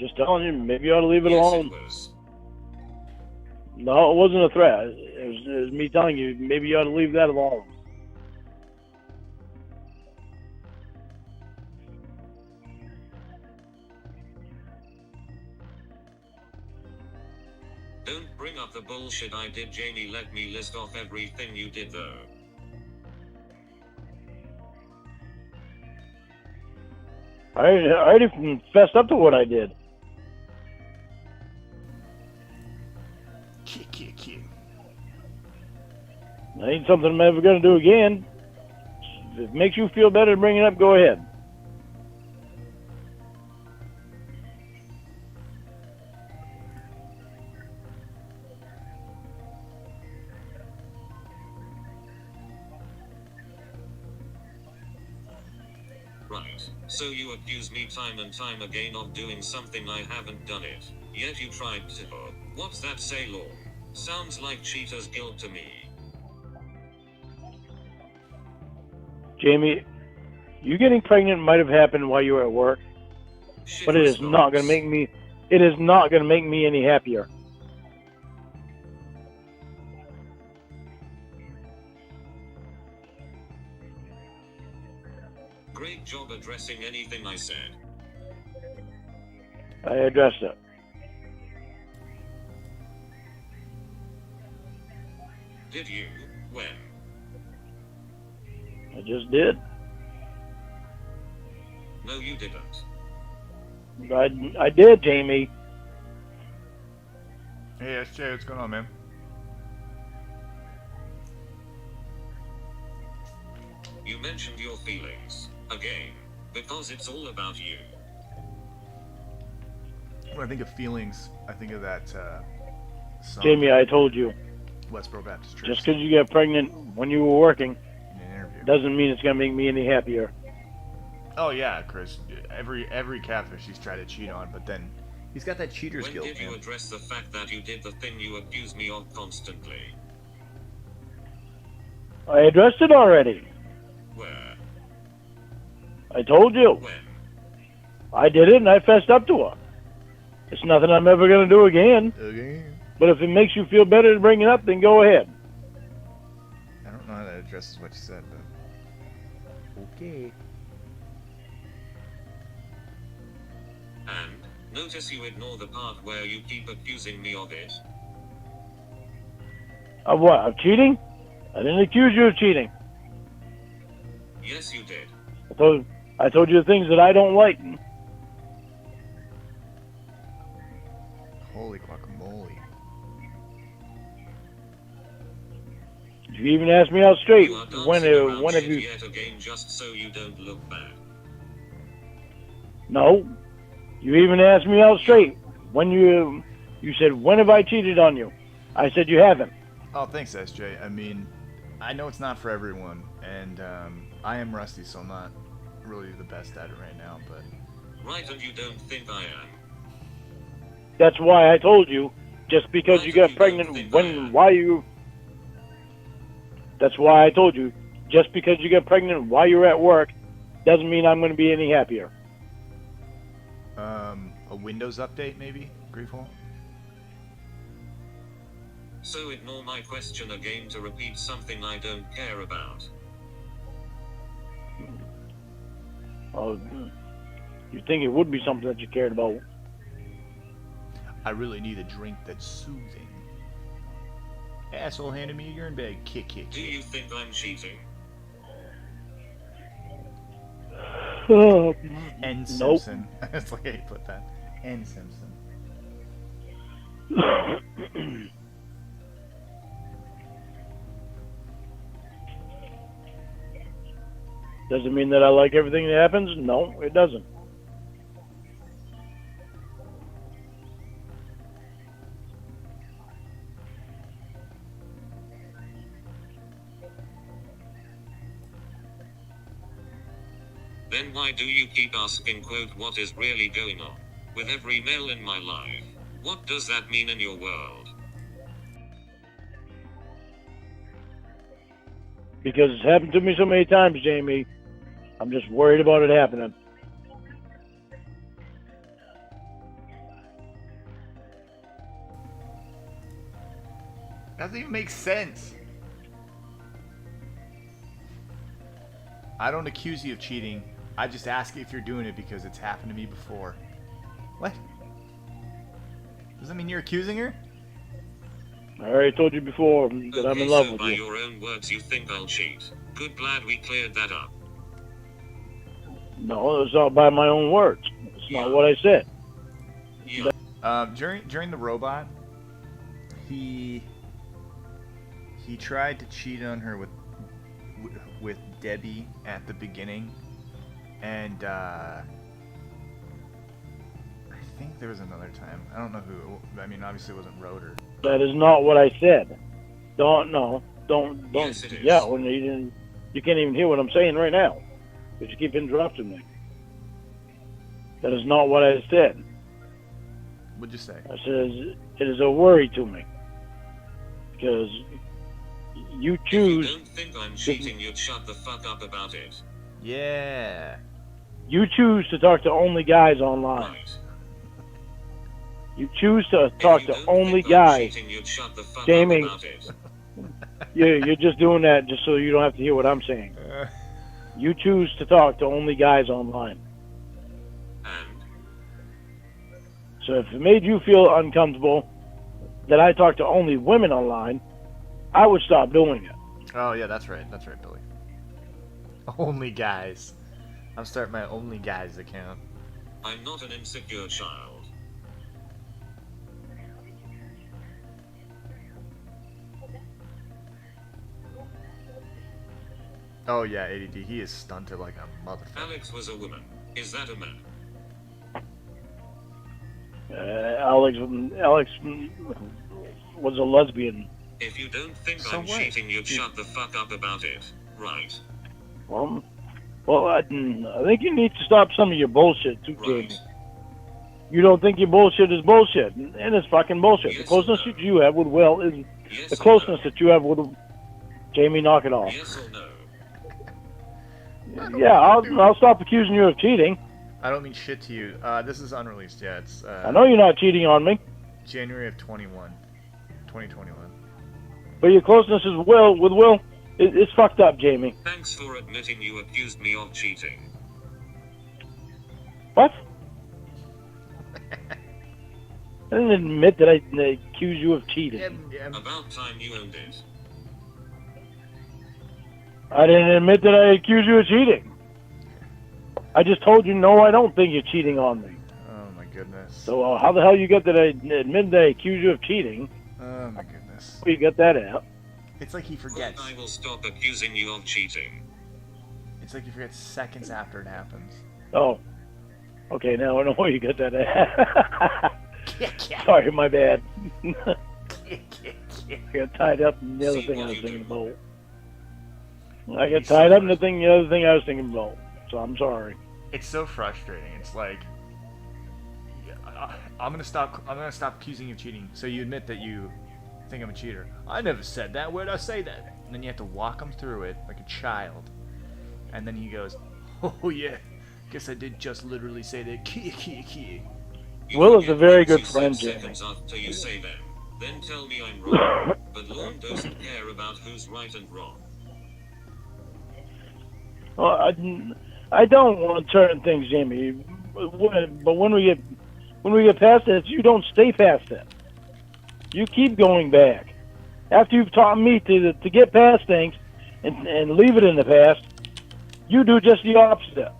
Just telling you, maybe you ought to leave it Yes, alone. it was. No, it wasn't a threat. It was me telling you, maybe you ought to leave that alone. Don't bring up the bullshit I did, Jamie. Let me list off everything you did, though. I already fessed up to what I did. Kick. That ain't something I'm ever going to do again. If it makes you feel better to bring it up, go ahead. Right. So you accuse me time and time again of doing something I haven't done it. Yet you tried to. What's that say, Lord? Sounds like cheater's guilt to me. Jamie, you getting pregnant might have happened while you were at work, Shit but it is not going to make me. It is not going to make me any happier. Great job addressing anything I said. I addressed it. Did you? When? I just did. No, you didn't. I did, Jamie. Hey, SJ, what's going on, man? You mentioned your feelings. Again. Because it's all about you. When I think of feelings, I think of that song, Jamie, I told you. Westboro Baptist Church, Just because you got pregnant when you were working in an interview. doesn't mean it's going to make me any happier. Oh yeah, Chris. Every catfish he's tried to cheat on, but then he's got that cheater's When guilt. did you Man. address the fact that you did the thing you accuse me of constantly? I addressed it already. Where? I told you. When? I did it and I fessed up to her. It's nothing I'm ever going to do again. Again. But if it makes you feel better to bring it up, then go ahead. I don't know how that addresses what you said, but okay. And, notice you ignore the part where you keep accusing me of it. Of what? Of cheating? I didn't accuse you of cheating. Yes, you did. I told you the things that I don't like. Holy guacamole. You even asked me out straight. You are When dancing around have shit you? yet again just so you don't look bad. No. You even asked me out straight. When you said, when have I cheated on you? I said you haven't. Oh, thanks, SJ. I mean, I know it's not for everyone, and I am rusty, so I'm not really the best at it right now, but... Right, and you don't think I am? That's why I told you. Just because Right, you got you pregnant don't think I am. why you... That's why I told you. Just because you got pregnant while you were at work doesn't mean I'm going to be any happier. A Windows update, maybe? Grieful? So ignore my question again to repeat something I don't care about. Oh, you'd think it would be something that you cared about. I really need a drink that's soothing. Asshole handed me a urine bag. Kick. Do you think I'm cheating? N. Nope. Simpson. That's like how you put that. N. Simpson. Does it mean that I like everything that happens? No, it doesn't. Then why do you keep asking quote what is really going on? With every male in my life. What does that mean in your world? Because it's happened to me so many times, Jamie. I'm just worried about it happening. Doesn't even make sense. I don't accuse you of cheating. I just ask if you're doing it because it's happened to me before. What? Does that mean you're accusing her? I already told you before that I'm in love with by you. your own words you think I'll cheat. Good, glad we cleared that up. No, it's not by my own words. It's not what I said. Yeah. During the robot, he tried to cheat on her with Debbie at the beginning, and I think there was another time. I don't know who. I mean, obviously it wasn't Rotor. That is not what I said. Don't. Yes, it is. Yeah, when you can't even hear what I'm saying right now, because you keep interrupting me. That is not what I said. What'd you say? I said it is a worry to me because you choose. If you don't think I'm cheating, you'd shut the fuck up about it. Yeah. You choose to talk to only guys online. Right. You choose to talk If you to don't only think I'm guys. cheating, you'd shut the fuck Jamie. up about it. You're just doing that just so you don't have to hear what I'm saying. You choose to talk to only guys online. And So if it made you feel uncomfortable that I talk to only women online, I would stop doing it. Oh yeah, that's right, Billy. Only guys. I'm starting my only guys account. I'm not an insecure child. Oh yeah, ADD. He is stunted like a motherfucker. Alex was a woman. Is that a man? Alex was a lesbian. If you don't think So I'm what? cheating, you'd shut the fuck up about it. Right. Well, I think you need to stop some of your bullshit too, Jamie. Right. You don't think your bullshit is bullshit, and it's fucking bullshit. Yes The closeness or no? that you have with Will is Yes the or closeness no? that you have with Jamie. Knock it off. Yes or no? Yeah, I'll stop accusing you of cheating. I don't mean shit to you. This is unreleased yet. It's I know you're not cheating on me, January of 2021. but your closeness is with Will. It's fucked up, Jamie. Thanks for admitting you accused me of cheating. What? I didn't admit that I accused you of cheating. About time you owned it. I didn't admit that I accused you of cheating. I just told you, no, I don't think you're cheating on me. Oh my goodness. So how the hell you got that I admitted that I accused you of cheating? Oh my goodness. Where you got that at? It's like he forgets. I will stop accusing you of cheating. It's like he forgets seconds after it happens. Oh. Okay, now I know where you got that at. Sorry, my bad. I got tied up in the other thing I was thinking about. I got tied up in the other thing I was thinking about. So I'm sorry. It's so frustrating. It's like I'm gonna stop accusing you of cheating. So you admit that you think I'm a cheater. I never said that. Where'd I say that? And then you have to walk him through it like a child. And then he goes, "Oh yeah, guess I did just literally say that." You Will is a forget very words good you said friend, Jamie. seconds after you say them. Then tell me I'm wrong. But Lorne doesn't care about who's right and wrong. Well, I don't want certain things, Jamie. But when we get past it, you don't stay past it. You keep going back. After you've taught me to get past things and leave it in the past, you do just the opposite,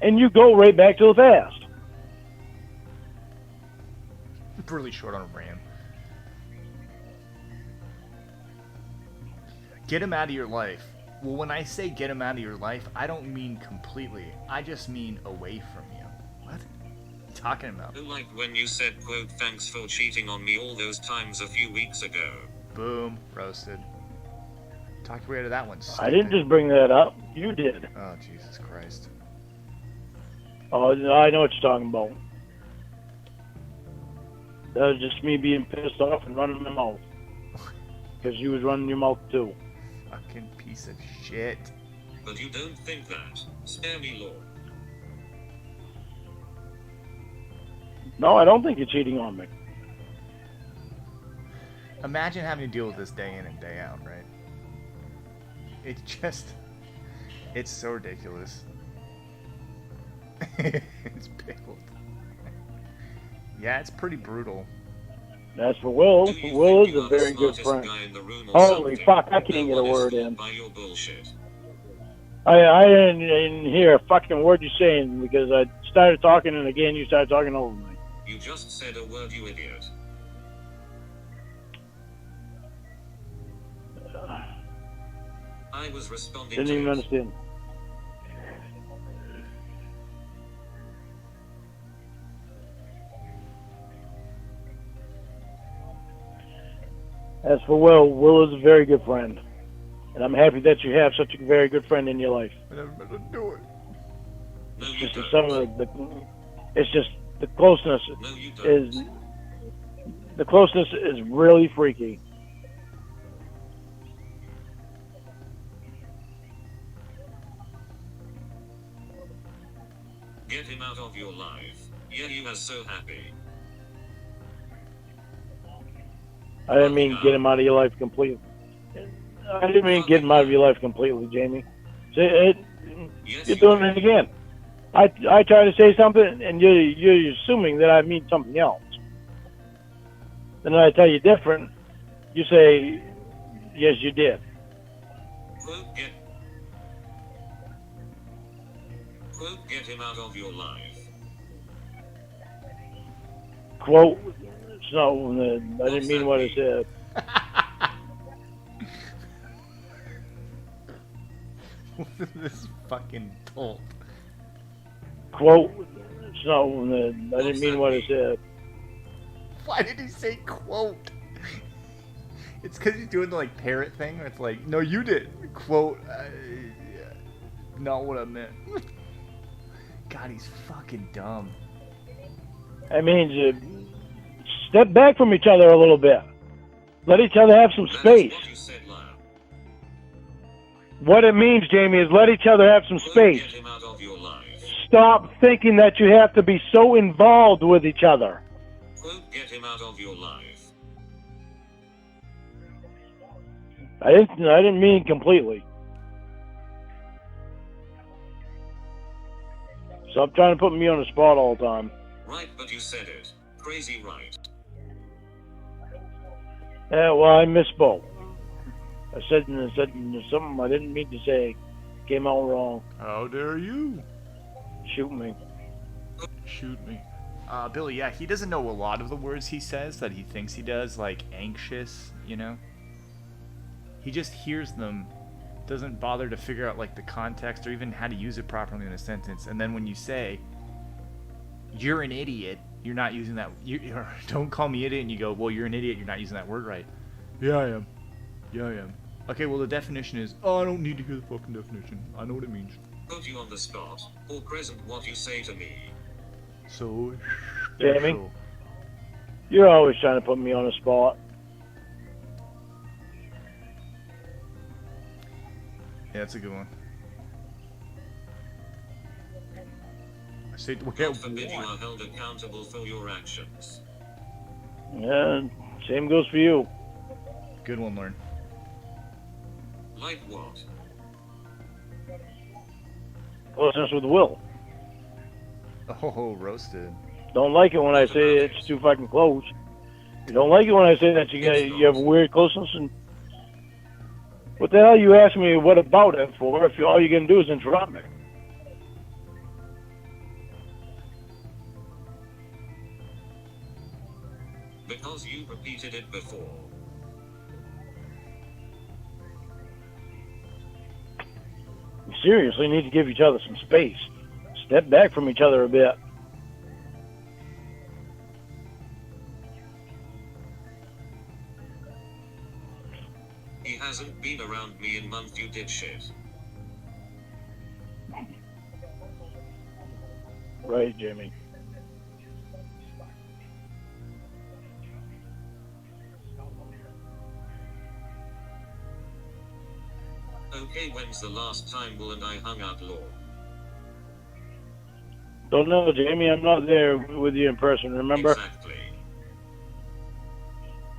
and you go right back to the past. Really short on a ram. Get him out of your life. Well, when I say get him out of your life, I don't mean completely. I just mean away from you. What? What are you talking about? Like when you said, quote, thanks for cheating on me all those times a few weeks ago. Boom. Roasted. Talk your way out of that one. I didn't stupid. just bring that up. You did. Oh, Jesus Christ. Oh, I know what you're talking about. That was just me being pissed off and running my mouth. Because you was running your mouth too. Fucking piece of shit. But you don't think that. Spare me, Lord. No, I don't think you're cheating on me. Imagine having to deal with this day in and day out, right? It's just... It's so ridiculous. It's pickled. Yeah, it's pretty brutal. As for Will, Do you Will think is you a are the very good smartest friend. guy in the room or Holy something? fuck, I can't No get a one is word fooled in. by your bullshit. I didn't hear a fucking word you're saying because I started talking and again you started talking over me. You just said a word, you idiot. I was responding Didn't to even it. understand. As for Will is a very good friend. And I'm happy that you have such a very good friend in your life. I never meant to do it. No, It's you just don't. some of it's just the closeness No, you don't. is the closeness is really freaky. Get him out of your life. Yeah, you are so happy. I didn't mean get him out of your life completely. I didn't mean get him out of your life completely, Jamie. Yes, You're you doing did. it again. I try to say something, and you're assuming that I mean something else. Then I tell you different. You say, yes, you did. Quote, get him out of your life. Quote. It's not. I didn't mean what I said. This fucking dolt. Quote. It's not. I didn't mean what I said. Why did he say quote? It's because he's doing the like parrot thing where it's like, no, you did. Quote. Not what I meant. God, he's fucking dumb. I mean, step back from each other a little bit. Let each other have some That is space. what you said, Lyle. What it means, Jamie, is let each other have some Quote, space. get him out of your life. Stop thinking that you have to be so involved with each other. Quote, get him out of your life. I didn't mean completely. Stop trying to put me on the spot all the time. Right, but you said it. Crazy right. Yeah, well, I misspoke. I said something I didn't mean to say. Came out wrong. How dare you? Shoot me. Shoot me. Billy, yeah, he doesn't know a lot of the words he says that he thinks he does, like anxious, you know? He just hears them, doesn't bother to figure out, like, the context or even how to use it properly in a sentence. And then when you say, you're an idiot, you're not using that, don't call me idiot, and you go, well, you're an idiot, you're not using that word right. Yeah, I am. Yeah, I am. Okay, well, the definition is, oh, I don't need to hear the fucking definition. I know what it means. Put you on the spot, or present what you say to me. So, Jamie? special. You're always trying to put me on the spot. Yeah, that's a good one. I say, God forbid you are held accountable for your actions. Yeah, same goes for you. Good one, Lauren. Like what? Closeness with Will. Oh, roasted. Don't like it when I say it's too fucking close. You don't like it when I say that you have a weird closeness. And what the hell you ask me what about it for if all you're gonna do is interrupt me? Because you repeated it before. We seriously need to give each other some space. Step back from each other a bit. He hasn't been around me in months, you did shit. Right, Jamie. Hey, when's the last time Will and I hung out, Lore? Don't know, Jamie. I'm not there with you in person. Remember? Exactly.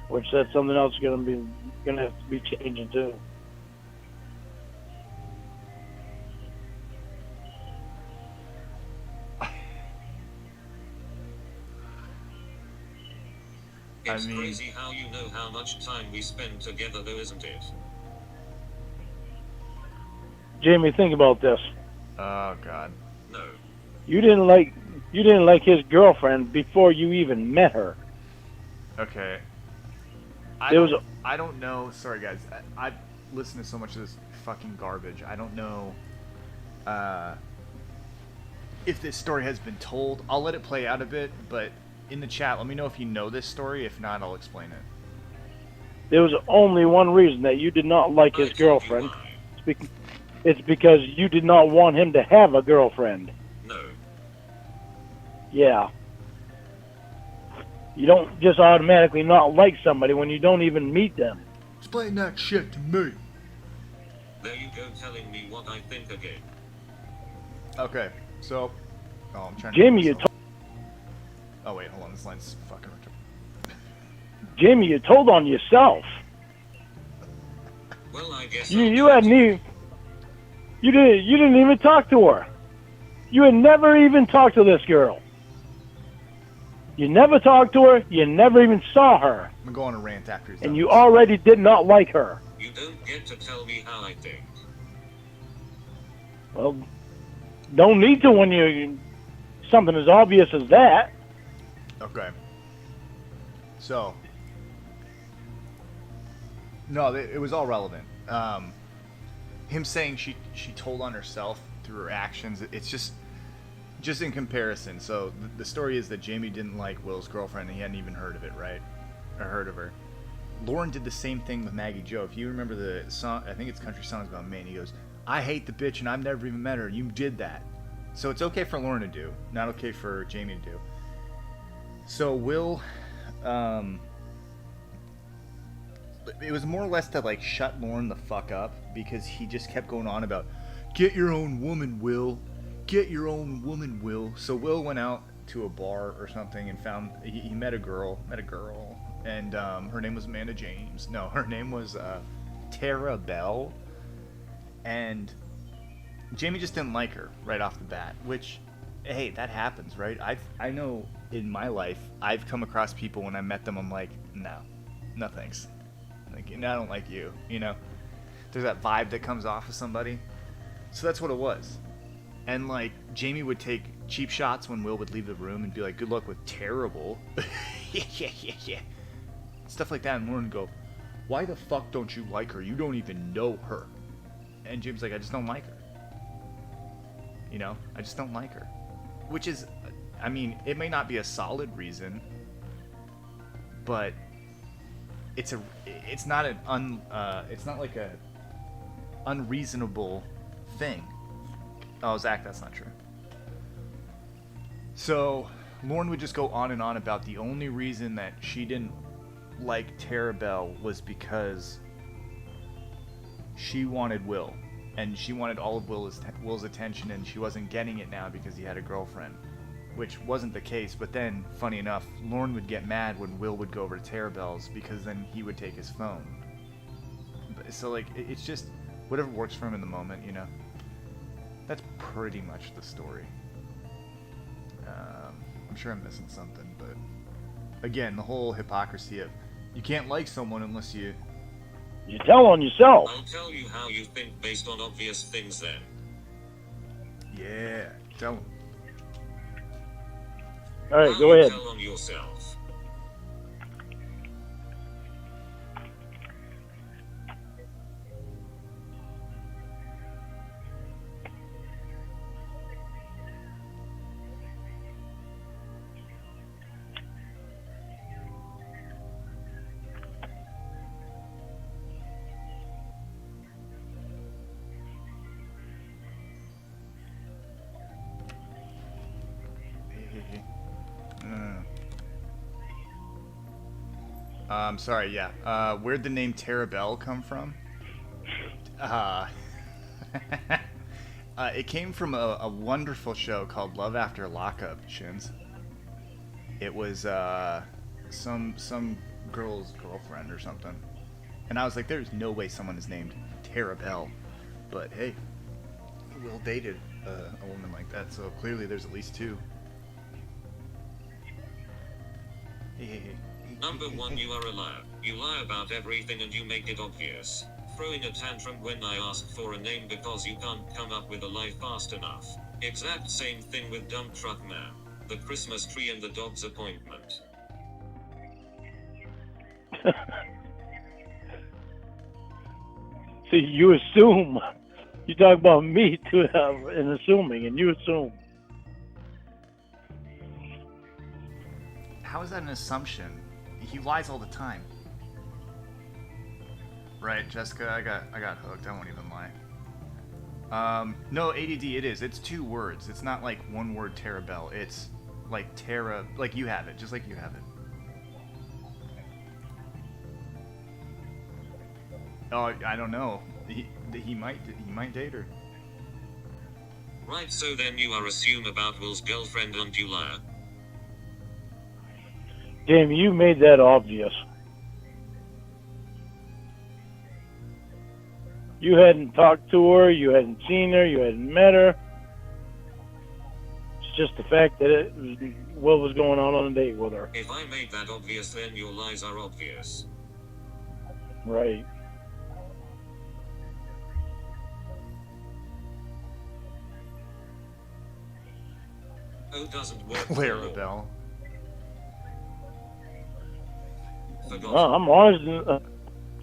Which that's something else gonna have to be changing too. It's I mean- crazy how you know how much time we spend together though, isn't it? Jamie, think about this. Oh God. No. You didn't like his girlfriend before you even met her. Okay. There was I don't know. Sorry, guys. I've listened to so much of this fucking garbage. I don't know if this story has been told. I'll let it play out a bit, but in the chat, let me know if you know this story. If not, I'll explain it. There was only one reason that you did not like his I told you girlfriend. why. It's because you did not want him to have a girlfriend. No. Yeah. You don't just automatically not like somebody when you don't even meet them. Explain that shit to me. There you go telling me what I think again. Okay, so... Oh, I'm trying to... Jamie, Oh, wait, hold on. This line's fucking retarded. Jamie, you told on yourself. Well, I guess You hadn't even... You didn't even talk to her. You had never even talked to this girl. You never talked to her. You never even saw her. I'm gonna go on a rant after he's done. And you already did not like her. You don't get to tell me how I think. Well, don't need to when you... Something as obvious as that. Okay. So... No, it was all relevant. Him saying she told on herself through her actions, it's just in comparison. So the story is that Jamie didn't like Will's girlfriend and he hadn't even heard of it, right? Or heard of her. Lauren did the same thing with Maggie Joe. If you remember the song, I think it's Country Songs About Maine, he goes, I hate the bitch and I've never even met her. You did that. So it's okay for Lauren to do, not okay for Jamie to do. So Will, it was more or less to like shut Lauren the fuck up because he just kept going on about, get your own woman, Will. Get your own woman, Will. So Will went out to a bar or something and found, he met a girl, and her name was Amanda James. No, her name was Tara Bell. And Jamie just didn't like her right off the bat, which, hey, that happens, right? I know in my life, I've come across people when I met them, I'm like, no thanks. Like, I don't like you, you know? There's that vibe that comes off of somebody. So that's what it was. And, like, Jamie would take cheap shots when Will would leave the room and be like, good luck with terrible. yeah. Stuff like that. And Lauren would go, why the fuck don't you like her? You don't even know her. And Jamie's like, I just don't like her. You know? I just don't like her. Which is, I mean, it may not be a solid reason, but it's not like a unreasonable thing. Oh, Zach, that's not true. So Lauren would just go on and on about the only reason that she didn't like Tara Bell was because she wanted Will, and she wanted all of Will's attention, and she wasn't getting it now because he had a girlfriend, which wasn't the case. But then, funny enough, Lauren would get mad when Will would go over to Tara Bell's because then he would take his phone. So, like, it's just whatever works for him in the moment, you know? That's pretty much the story. I'm sure I'm missing something, but again, the whole hypocrisy of you can't like someone unless you tell on yourself. I'll tell you how you think based on obvious things then. Yeah, tell him. All right, How go you ahead. Tell on yourself. Sorry, yeah. Where'd the name Tara Bell come from? It came from a wonderful show called Love After Lockup, Shins. It was some girl's girlfriend or something. And I was like, there's no way someone is named Tara Bell. But hey, Will dated a woman like that, so clearly there's at least two. Hey. Number 1, you are a liar. You lie about everything and you make it obvious. Throwing a tantrum when I ask for a name because you can't come up with a lie fast enough. Exact same thing with Dump Truck Man, the Christmas tree and the dog's appointment. See, you assume. You talk about me too, and assuming, and you assume. How is that an assumption? He lies all the time. Right, Jessica, I got hooked. I won't even lie. No, ADD, it is. It's 2 words. It's not like one word Tara Bell. It's like Tara, like you have it, just like you have it. Oh, I don't know. He might date her. Right, so then you are assume about Will's girlfriend and you liar. Jamie, you made that obvious. You hadn't talked to her, you hadn't seen her, you hadn't met her. It's just the fact that Will was going out on a date with her. If I made that obvious, then your lies are obvious. Right. Oh, doesn't work. Clara Bell. Forgot. Well,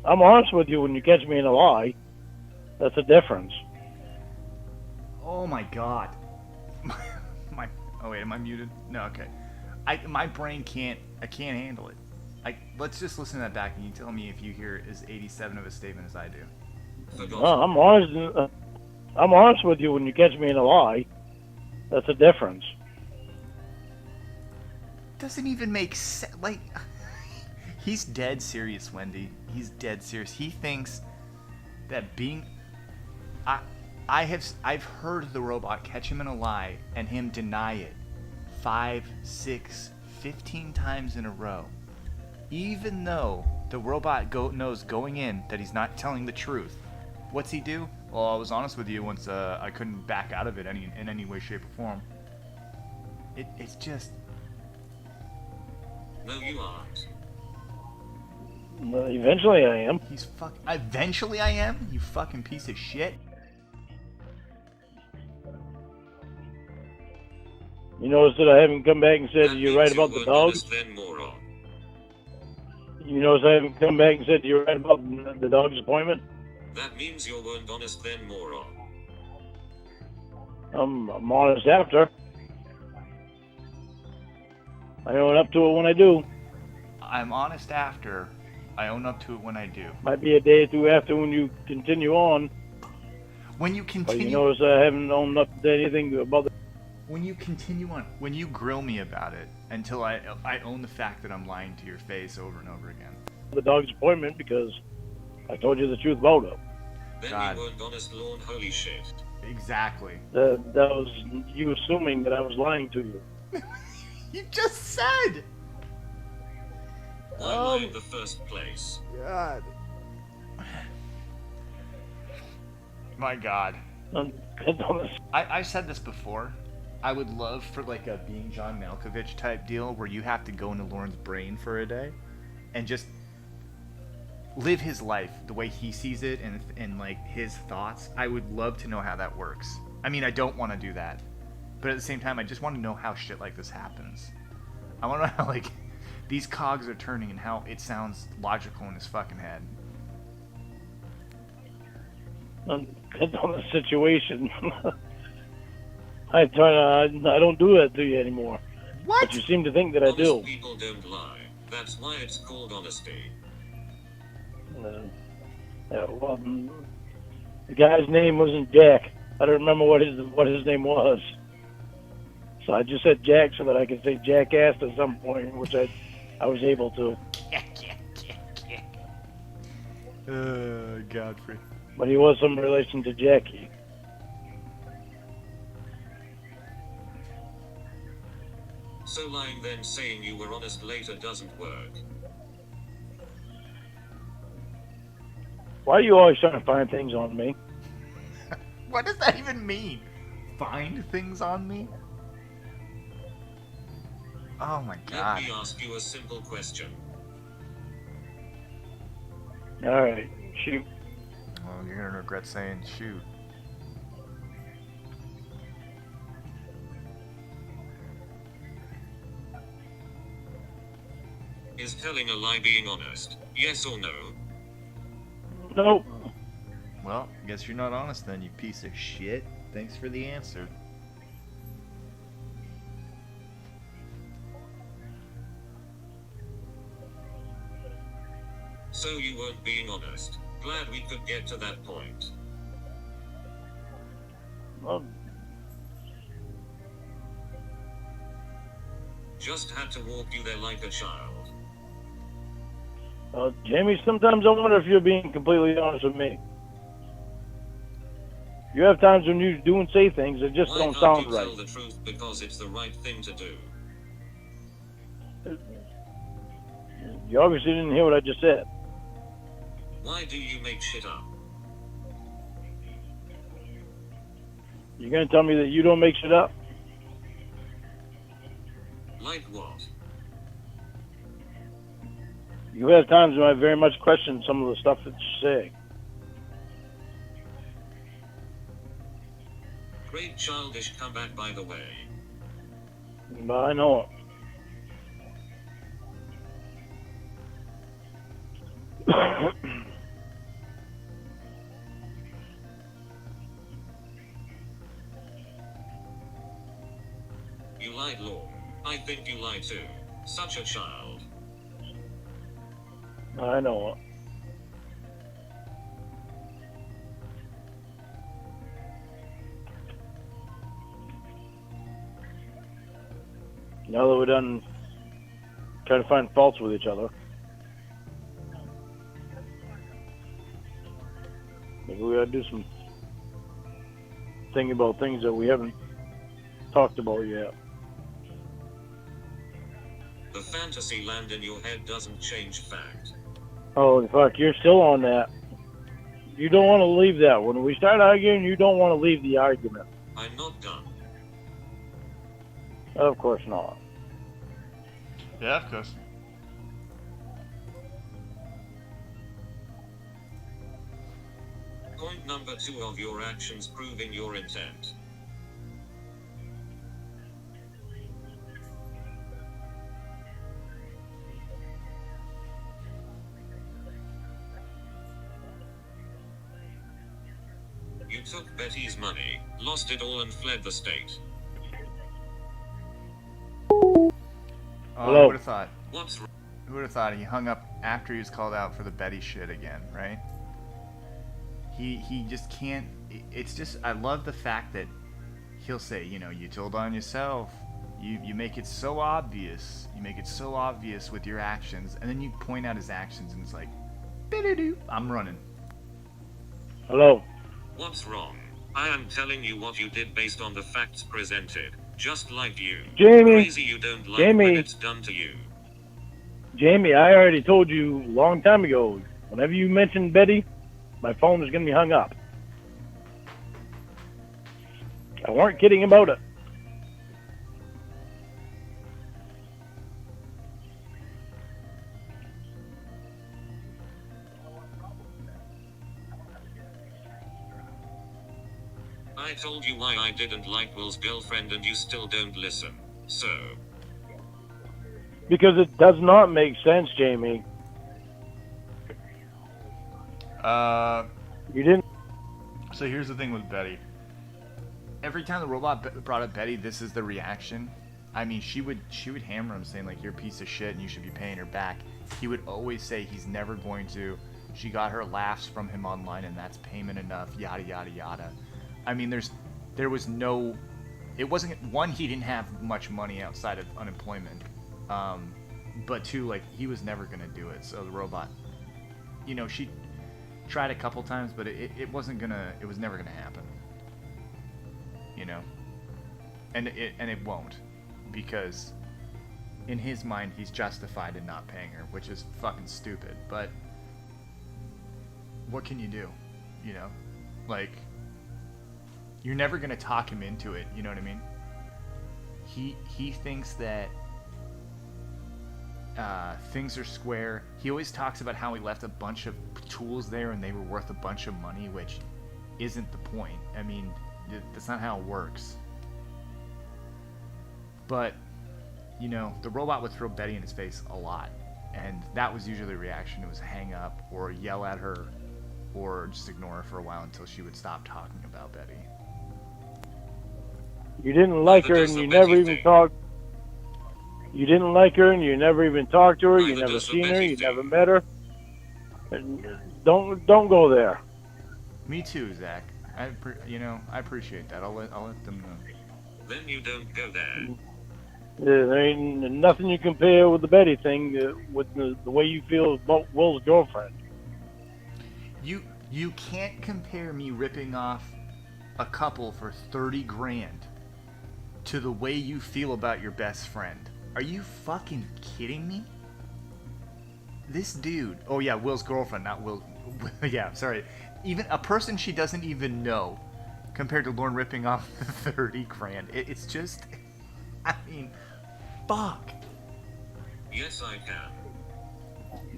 I'm honest with you when you catch me in a lie. That's a difference. Oh my god. Oh wait, am I muted? No, okay. My brain can't handle it. Let's just listen to that back and you tell me if you hear as 87 of a statement as I do. Forgot. Well, I'm honest with you when you catch me in a lie. That's a difference. Doesn't even make sense. Like, he's dead serious, Wendy. He's dead serious. He thinks that being... I've heard the robot catch him in a lie and him deny it 5, 6, 15 times in a row. Even though the robot knows going in that he's not telling the truth. What's he do? Well, I was honest with you once I couldn't back out of it in any way, shape, or form. It's just... No, you aren't. Well, eventually I am. Eventually I am? You fucking piece of shit. You notice that I haven't come back and said That you're right means you about the weren't dogs? honest then, moron. You notice I haven't come back and said you're right about the dog's appointment? That means you weren't honest then, moron. I'm honest after. I own up to it when I do. I'm honest after. I own up to it when I do. Might be a day or two after when you continue on. When you But continue... you notice I haven't owned up to anything about it. When you continue on... When you grill me about it until I own the fact that I'm lying to your face over and over again. The dog's appointment because I told you the truth about it. Then God. you weren't honest, Lorne. Holy shit. Exactly. That was you assuming that I was lying to you. You just said! Why lie in the first place? God. My God. I've said this before. I would love for like a Being John Malkovich type deal where you have to go into Lauren's brain for a day and just live his life the way he sees it and like his thoughts. I would love to know how that works. I mean, I don't want to do that, but at the same time, I just want to know how shit like this happens. I want to know how like these cogs are turning and how it sounds logical in his fucking head. Depends on the situation. I don't do that to you anymore. What? But you seem to think that I Honest do. people don't lie. That's why it's called honesty. Well, the guy's name wasn't Jack. I don't remember what his name was. So I just said Jack so that I could say jackass at some point, which I was able to. Godfrey. But he was some relation to Jackie. So lying then saying you were honest later doesn't work. Why are you always trying to find things on me? What does that even mean? Find things on me? Oh my god. Let me ask you a simple question. Alright, shoot. Well, you're gonna regret saying shoot. Is telling a lie being honest? Yes or no? Nope. Well, guess you're not honest then, you piece of shit. Thanks for the answer. So you weren't being honest. Glad we could get to that point. Well, Just had to walk you there like a child. Jamie, sometimes I wonder if you're being completely honest with me. You have times when you do and say things that just Why don't can't sound you right. tell the truth because it's the right thing to do? You obviously didn't hear what I just said. Why do you make shit up? You're gonna tell me that you don't make shit up? Like what? You have times when I very much question some of the stuff that you say. Great childish comeback, by the way. But I know it. You lied, Law. I think you lied too. Such a child. I know it. Now that we're done trying to find faults with each other, maybe we gotta do some thinking about things that we haven't talked about yet. The fantasy land in your head doesn't change fact. Oh, fuck, you're still on that. You don't want to leave that. When we start arguing, you don't want to leave the argument. I'm not done. Of course not. Yeah, of course. Point number 2 of your actions proving your intent. You took Betty's money, lost it all and fled the state. Oh, Hello. who would have thought? What's wrong? Who would have thought he hung up after he was called out for the Betty shit again, right? He just can't. It's just, I love the fact that he'll say, you know, you told on yourself. You make it so obvious. You make it so obvious with your actions, and then you point out his actions, and it's like, bididoo, I'm running. Hello. What's wrong? I am telling you what you did based on the facts presented. Just like you. Jamie. Crazy you don't like Jamie. when it's done to you. Jamie, I already told you a long time ago, whenever you mention Betty, my phone is going to be hung up. I weren't kidding about it. I told you why I didn't like Will's girlfriend and you still don't listen. So, Because it does not make sense, Jamie. You didn't. So here's the thing with Betty. Every time the robot brought up Betty, this is the reaction. I mean, she would hammer him, saying like, "You're a piece of shit, and you should be paying her back." He would always say he's never going to. She got her laughs from him online, and that's payment enough. Yada yada yada. I mean, there was no. It wasn't one. He didn't have much money outside of unemployment. But two, like, he was never gonna do it. So the robot, you know, she tried a couple times, but it wasn't gonna. It was never gonna happen. You know. And it won't, because in his mind, he's justified in not paying her, which is fucking stupid. But what can you do? You know, like, you're never gonna talk him into it. You know what I mean? He thinks that things are square. He always talks about how he left a bunch of tools there and they were worth a bunch of money, which isn't the point. I mean, that's not how it works. But, you know, the robot would throw Betty in his face a lot, and that was usually the reaction. It was hang up or yell at her or just ignore her for a while until she would stop talking about Betty. You didn't like her, and you never even talked. You didn't like her, and you never even talked to her. You never seen her. You never met her. And don't go there. Me too, Zach. I appreciate that. I'll let them know. Then you don't go there. There ain't nothing you compare with the Betty thing with the way you feel about Will's girlfriend. You can't compare me ripping off a couple for 30 grand to the way you feel about your best friend. Are you fucking kidding me? This dude, oh yeah, Will's girlfriend, not Will. Yeah, sorry. Even a person she doesn't even know, compared to Lauren ripping off 30 grand. It's just, I mean, fuck. Yes, I can.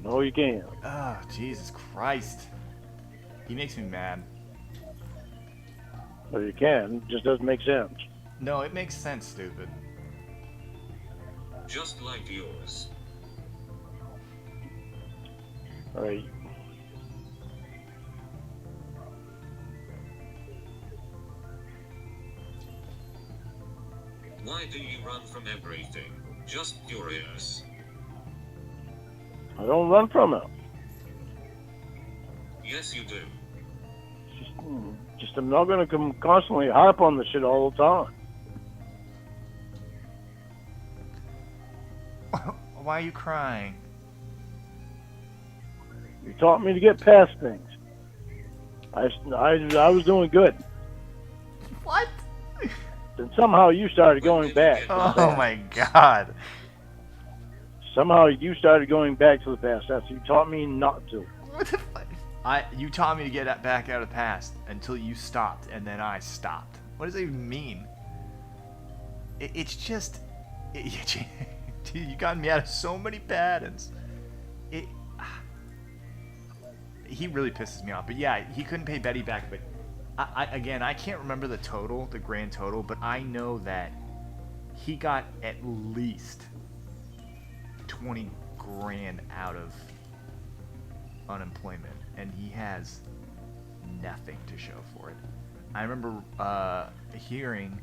No, you can't. Oh, Jesus Christ. He makes me mad. Well, you can. It just doesn't make sense. No, it makes sense, stupid. Just like yours. All right. Why do you run from everything? Just curious. I don't run from it. Yes, you do. Just I'm not going to constantly harp on the shit all the time. Why are you crying? You taught me to get past things. I was doing good. What? Then somehow you started going back. Oh my god. Somehow you started going back to the past after you taught me not to. What the fuck? You taught me to get back out of the past until you stopped, and then I stopped. What does that even mean? It's just... Dude, you got me out of so many patterns. He really pisses me off. But yeah, he couldn't pay Betty back. But I can't remember the total, the grand total, but I know that he got at least 20 grand out of unemployment, and he has nothing to show for it. I remember hearing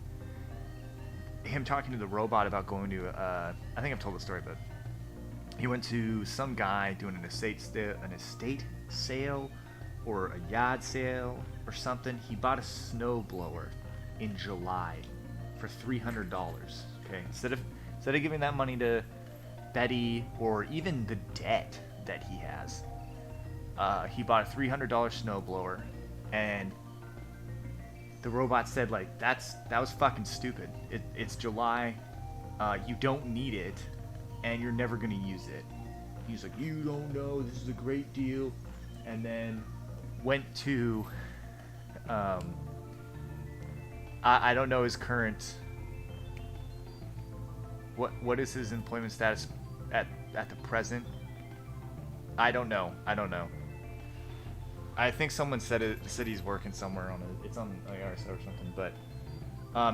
him talking to the robot about going to I think I've told the story, but he went to some guy doing an estate sale or a yard sale or something. He bought a snowblower in July for $300. Okay, instead of giving that money to Betty or even the debt that he has, he bought a $300 snowblower, and the robot said, like, that was fucking stupid. It's July, you don't need it, and you're never gonna use it. He's like, you don't know, this is a great deal. And then went to, I don't know his current, what is his employment status at the present? I don't know. I think someone said he's working somewhere it's on IRS or something. But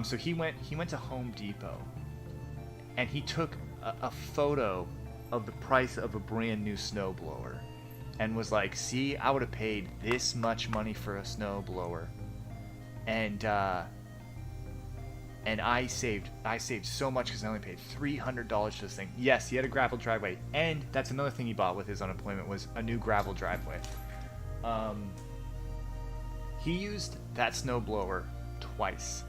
so he went to Home Depot, and he took a photo of the price of a brand new snowblower, and was like, "See, I would have paid this much money for a snowblower, and I saved so much because I only paid $300 for this thing." Yes, he had a gravel driveway, and that's another thing he bought with his unemployment was a new gravel driveway. He used that snowblower twice,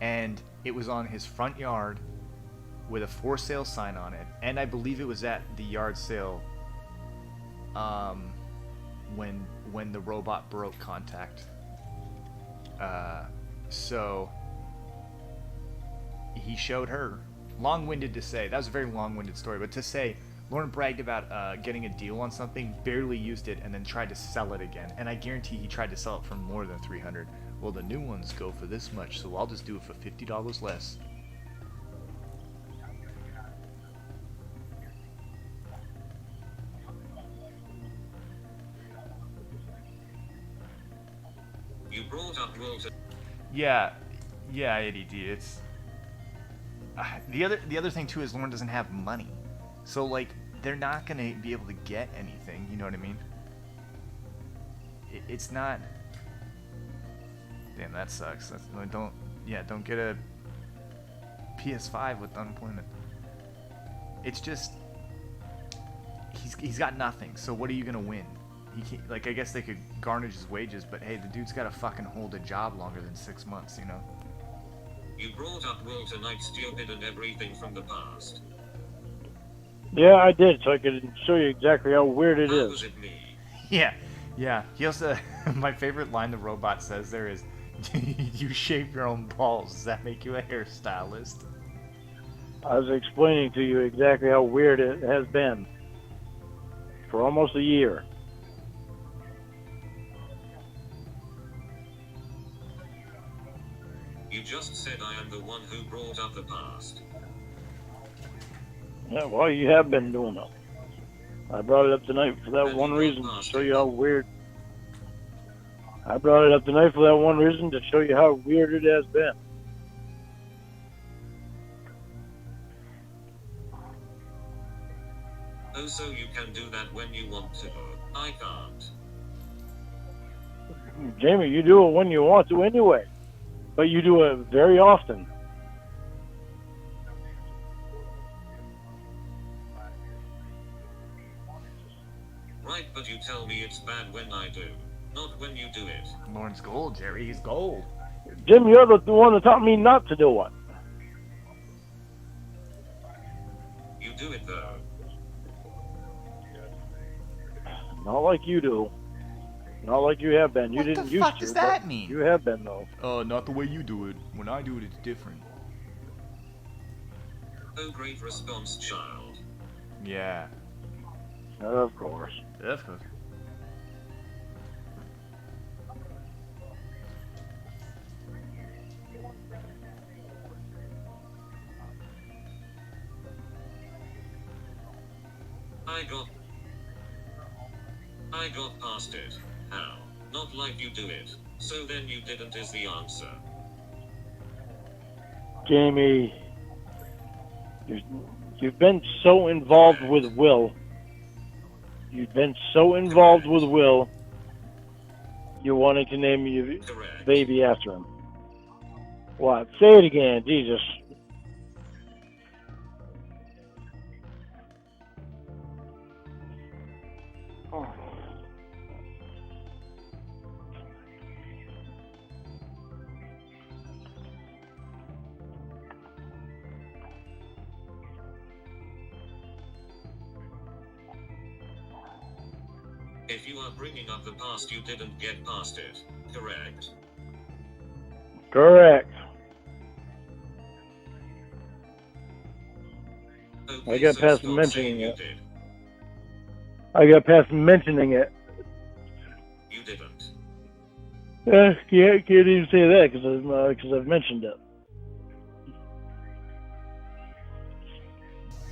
and it was on his front yard with a for sale sign on it, and I believe it was at the yard sale when the robot broke contact. So he showed her long-winded to say. That was a very long-winded story, but to say Lauren bragged about getting a deal on something, barely used it, and then tried to sell it again. And I guarantee he tried to sell it for more than $300. Well, the new ones go for this much, so I'll just do it for $50 less. You brought up Walter. Yeah, ADD. It's the other thing too is Lauren doesn't have money, so like they're not gonna be able to get anything. You know what I mean? It's not. Damn, that sucks. Don't get a PS5 with unemployment. It's just he's got nothing. So what are you gonna win? He can't, like, I guess they could garnish his wages, but hey, the dude's got to fucking hold a job longer than 6 months, you know? You brought up Walter Knight stupid and everything from the past. Yeah, I did, so I could show you exactly how weird it How is. was it me? Yeah. He also, my favorite line the robot says there is, you shave your own balls. Does that make you a hairstylist? I was explaining to you exactly how weird it has been for almost a year. You just said I am the one who brought up the past. Yeah, well, you have been doing it. I brought it up tonight for that And one you reason, got to past show it. you how weird. I brought it up tonight for that one reason, to show you how weird it has been. Oh, so you can do that when you want to. I can't. Jamie, you do it when you want to anyway, but you do it very often. Right, but you tell me it's bad when I do. Not when you do it. Lauren's gold, Jerry. He's gold. Jim, you're the one that taught me not to do it. You do it though. Not like you do. Not like you have been. You What the didn't used fuck to. does but that mean? You have been, though. Not the way you do it. When I do it, it's different. Oh, great response, child. Yeah. Of course. Of course. I got past it. How? Not like you do it. So then you didn't is the answer. Jamie, you've been so involved with Will. You've been so involved with Will, you wanted to name your Correct. baby after him. What? Say it again, Jesus. Oh. If you are bringing up the past, you didn't get past it. Correct? Correct. Okay, I got so past stop mentioning saying you it. did. I got past mentioning it. You didn't. Can't even say that because I've mentioned it.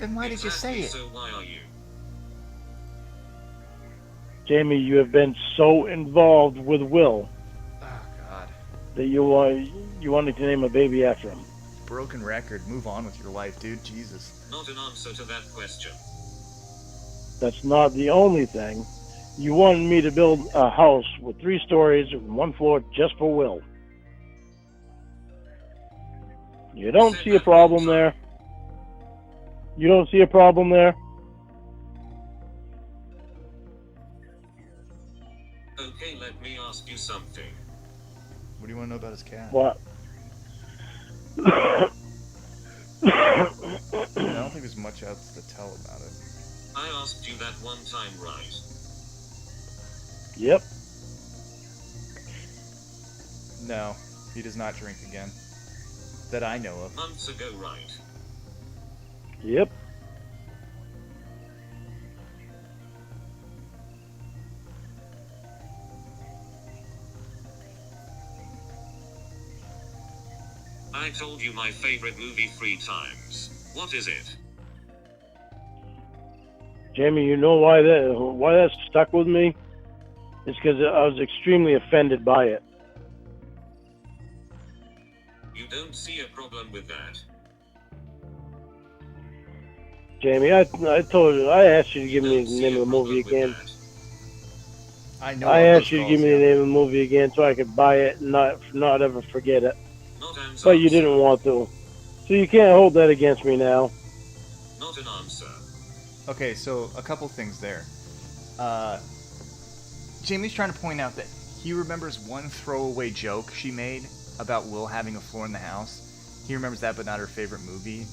Then why did you say it? So why are you? Jamie, you have been so involved with Will Oh, God. that you wanted to name a baby after him. Broken record. Move on with your life, dude. Jesus. Not an answer to that question. That's not the only thing. You wanted me to build a house with 3 stories and 1 floor just for Will. You don't Said see a that problem one there? time. You don't see a problem there? Okay, let me ask you something. What do you want to know about his cat? What? I don't think there's much else to tell about it. I asked you that one time, right? Yep. No, he does not drink again. That I know of. Months ago, right? Yep. I told you my favorite movie 3 times. What is it? Jamie, you know why that stuck with me? It's because I was extremely offended by it. You don't see a problem with that. Jamie, I told you, I asked you to give me Don't the see name a of the movie problem with again. that. I know. I all asked those you to calls, give me the yeah. name of the movie again so I could buy it and not ever forget it. Not an But you answer. didn't want to. So you can't hold that against me now. Not an answer. Okay, so a couple things there. Jamie's trying to point out that he remembers one throwaway joke she made about Will having a floor in the house. He remembers that, but not her favorite movie.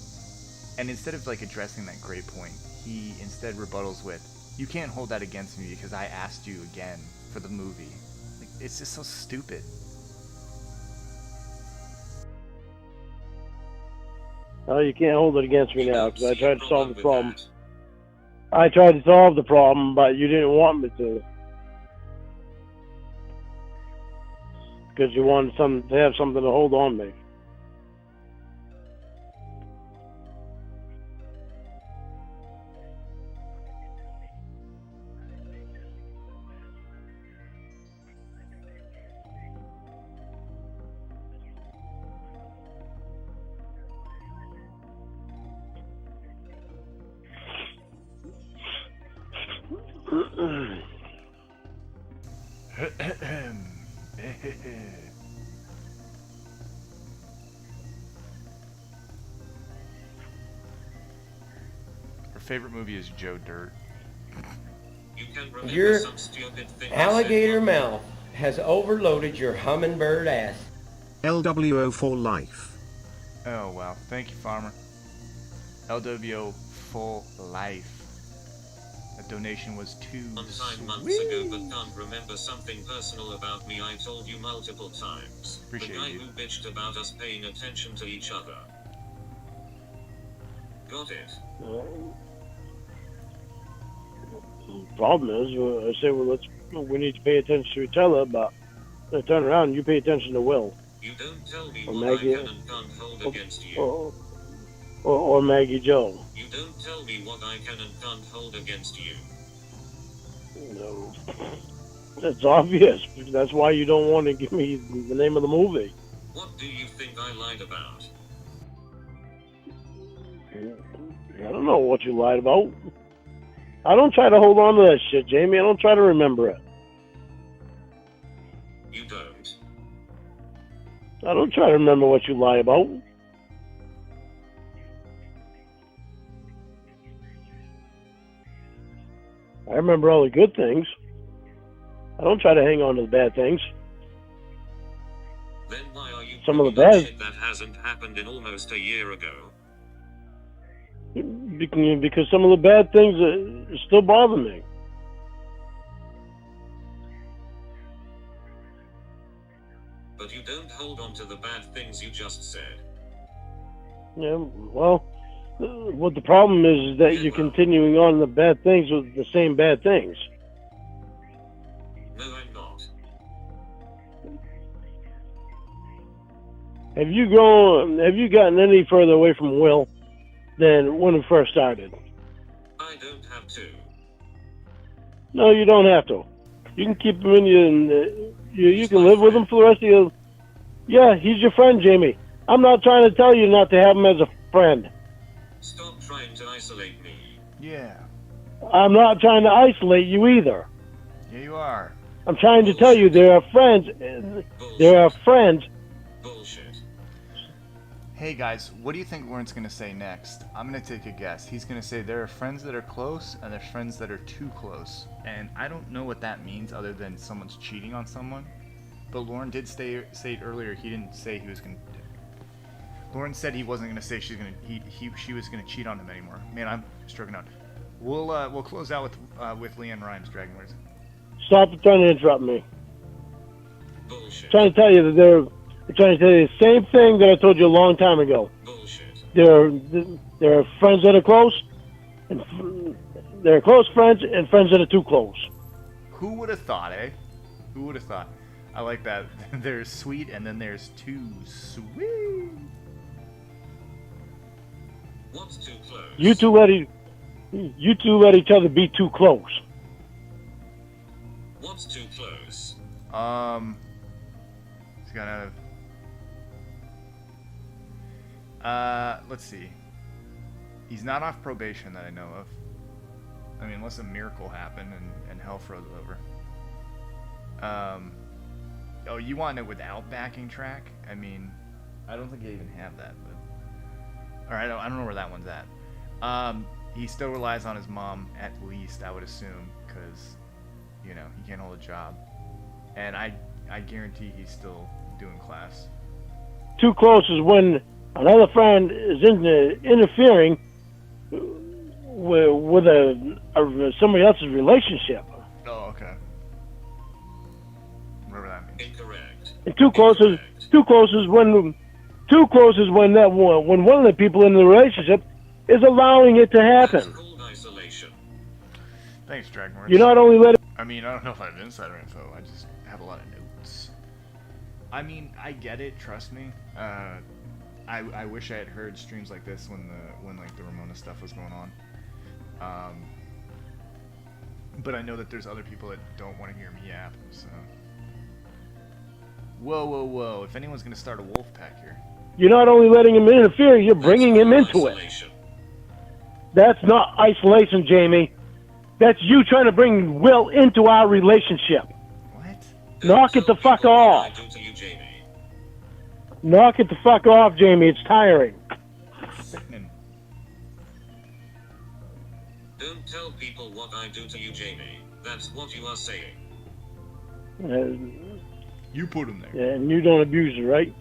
And instead of like addressing that great point, he instead rebuttals with, "You can't hold that against me because I asked you again for the movie." Like, it's just so stupid. Oh, you can't hold it against me You now don't because I see a tried to solve the with problem. that. I tried to solve the problem, but you didn't want me to. Because you wanted to have something to hold on me. Her favorite movie is Joe Dirt. You can remember Your some stupid thing I alligator said. mouth has overloaded your hummingbird ass. LWO for life. Oh wow, thank you, Farmer. LWO full life. That donation was too One time months sweet. ago, but can't remember something personal about me I told you multiple times. Appreciate the guy you. who bitched about us paying attention to each other. Got it. The problem is, I say, we need to pay attention to each other, but I turn around and you pay attention to Will. You don't tell me Or what Maggie. I can and can't hold against you. Or Maggie Joe. You don't tell me what I can and can't hold against you. No. That's obvious. That's why you don't want to give me the name of the movie. What do you think I lied about? I don't know what you lied about. I don't try to hold on to that shit, Jamie. I don't try to remember it. You don't. I don't try to remember what you lie about. I remember all the good things. I don't try to hang on to the bad things. Then why are you Some of the bringing up bad- shit that hasn't happened in almost a year ago? Because some of the bad things still bother me. But you don't hold on to the bad things you just said. Yeah, well, what the problem is that you're continuing on the bad things with the same bad things. No, I'm not. Have you gotten any further away from Will than when we first started? I don't have to. No, you don't have to. You can keep him in you can live with him for the rest of your... Yeah, he's your friend, Jamie. I'm not trying to tell you not to have him as a friend. Stop trying to isolate me. Yeah. I'm not trying to isolate you either. Yeah, you are. I'm trying to tell you there are friends. There are friends. Bullshit. Hey guys, what do you think Lauren's gonna say next? I'm gonna take a guess. He's gonna say there are friends that are close and there's friends that are too close. And I don't know what that means other than someone's cheating on someone. But Lauren did say it earlier. He didn't say he was gonna. Lauren said he wasn't gonna say she was gonna cheat on him anymore. Man, I'm struggling out. We'll close out with Leanne Rhymes, Dragon Wars. Stop trying to interrupt me. Bullshit. I'm trying to tell you the same thing that I told you a long time ago. Bullshit. There are friends that are close, and there are close friends and friends that are too close. Who would have thought, eh? Who would have thought? I like that. There's sweet, and then there's too sweet. What's too close? You two let each other be too close. What's too close? It's gonna. Let's see. He's not off probation that I know of. I mean, unless a miracle happened and hell froze over. Oh, you want it without backing track? I mean, I don't think you even have that, but. Alright, I don't know where that one's at. He still relies on his mom, at least, I would assume, because, you know, he can't hold a job. And I guarantee he's still doing class. Too close is when another friend is interfering with somebody else's relationship. Oh, okay. Whatever that means. Incorrect. And too close is when when one of the people in the relationship is allowing it to That's happen. called isolation. Thanks, Dragonworks. You're not only letting. I mean, I don't know if I have insider info. I just have a lot of notes. I mean, I get it. Trust me. I wish I had heard streams like this when like the Ramona stuff was going on. But I know that there's other people that don't want to hear me yap. So. Whoa! If anyone's gonna start a wolf pack here. You're not only letting him interfere, you're bringing him into it. Isolation. That's not isolation, Jamie. That's you trying to bring Will into our relationship. What? Knock it the fuck People what I off. do to you, Jamie. Knock it the fuck off, Jamie. It's tiring. Sickening. Don't tell people what I do to you, Jamie. That's what you are saying. You put him there. And you don't abuse her, right?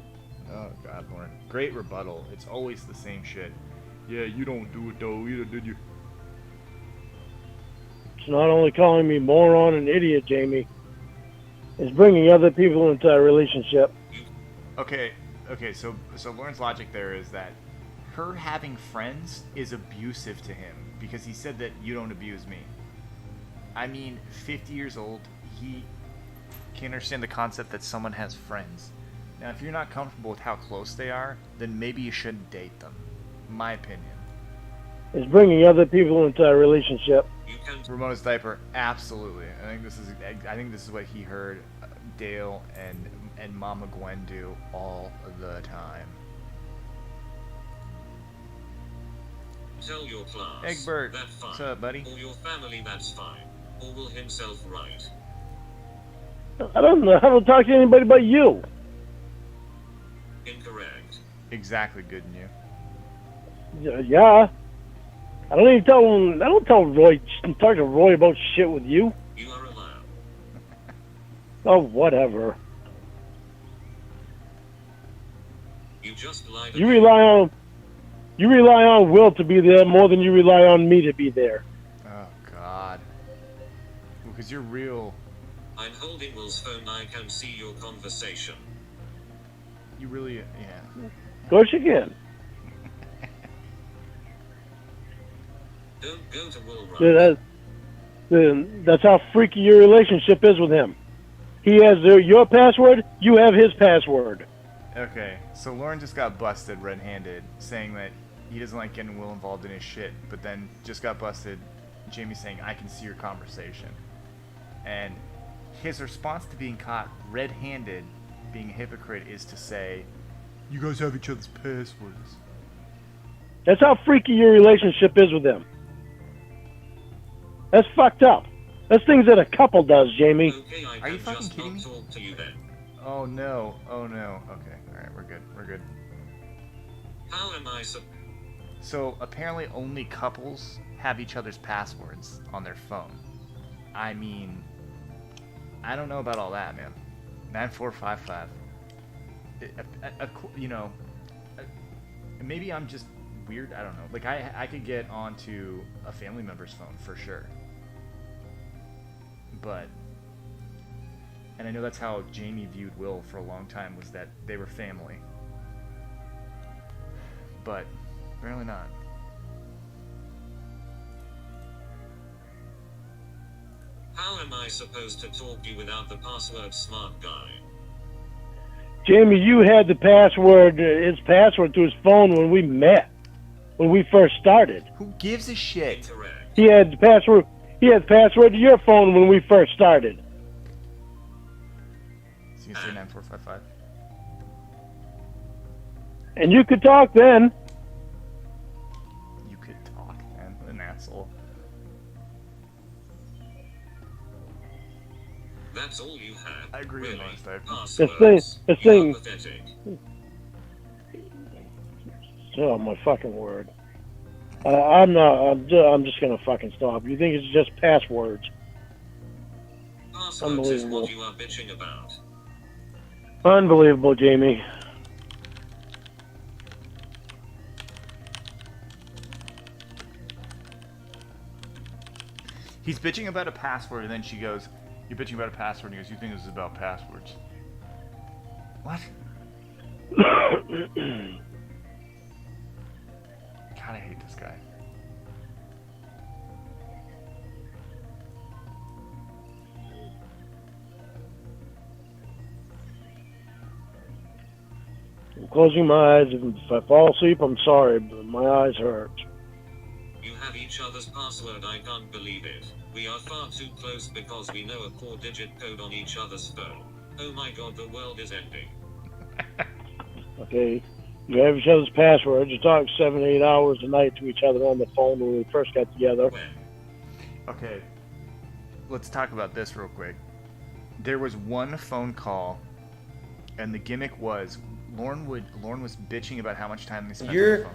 Oh God, Lauren. Great rebuttal. It's always the same shit. Yeah, you don't do it though either, did you? It's not only calling me moron and idiot, Jamie. It's bringing other people into our relationship. Okay. So Lauren's logic there is that her having friends is abusive to him because he said that you don't abuse me. I mean, 50 years old, he can't understand the concept that someone has friends. Now, if you're not comfortable with how close they are, then maybe you shouldn't date them. My opinion. It's bringing other people into our relationship. You can Ramona's diaper, absolutely. I think this is what he heard Dale and Mama Gwen do all the time. tell your class. Egbert, That's fine. what's up, buddy? Or your family, that's fine. Or will himself right. I don't know how to talk to anybody but you. Incorrect. Exactly, good in you. Yeah. I don't tell Roy, talk to Roy about shit with you. You are allowed. Oh, whatever. You just lied. You rely on Will to be there more than you rely on me to be there. Oh, God. Because you're real. I'm holding Will's phone. I can see your conversation. You really, yeah. Of course you can. Don't go to Will right. That's how freaky your relationship is with him. He has your password, you have his password. Okay, so Lauren just got busted red-handed, saying that he doesn't like getting Will involved in his shit, but then just got busted, Jamie saying, I can see your conversation. And his response to being caught red-handed, being a hypocrite, is to say, you guys have each other's passwords. That's how freaky your relationship is with him. That's fucked up. That's things that a couple does, Jamie. Okay, I Are you can fucking just kidding not me? talk to you then. Oh no, oh no. Okay, alright, we're good, we're good. How am I So apparently only couples have each other's passwords on their phone. I mean, I don't know about all that, man. 9455. You know, maybe I'm just weird. I don't know. Like I could get onto a family member's phone for sure. But, and I know that's how Jamie viewed Will for a long time, was that they were family. But Apparently not. How am I supposed to talk to you without the password, smart guy? Jamie, you had the password, his password to his phone when we met, when we first started. Who gives a shit? Incorrect. He had the password. He had the password to your phone when we first started. So you can say 9455. And you could talk then. You could talk, man. An asshole. That's all you had. I agree with really. most type. Passwords. The You thing- are pathetic. Oh my fucking word! I'm not. I'm just gonna fucking stop. You think it's just passwords? Passwords is Unbelievable. what you are bitching about. Unbelievable, Jamie. He's bitching about a password, and then she goes, "You're bitching about a password." And he goes, "You think this is about passwords?" What? God, I hate this guy. I'm closing my eyes. If I fall asleep, I'm sorry, but my eyes hurt. You have each other's password. I can't believe it. We are far too close because we know a 4-digit code on each other's phone. Oh my god, the world is ending. Okay, you have each other's passwords. You talk 7-8 hours a night to each other on the phone when we first got together. When? Okay, let's talk about this real quick. There was one phone call, and the gimmick was Lauren was bitching about how much time they spent on Your the phone.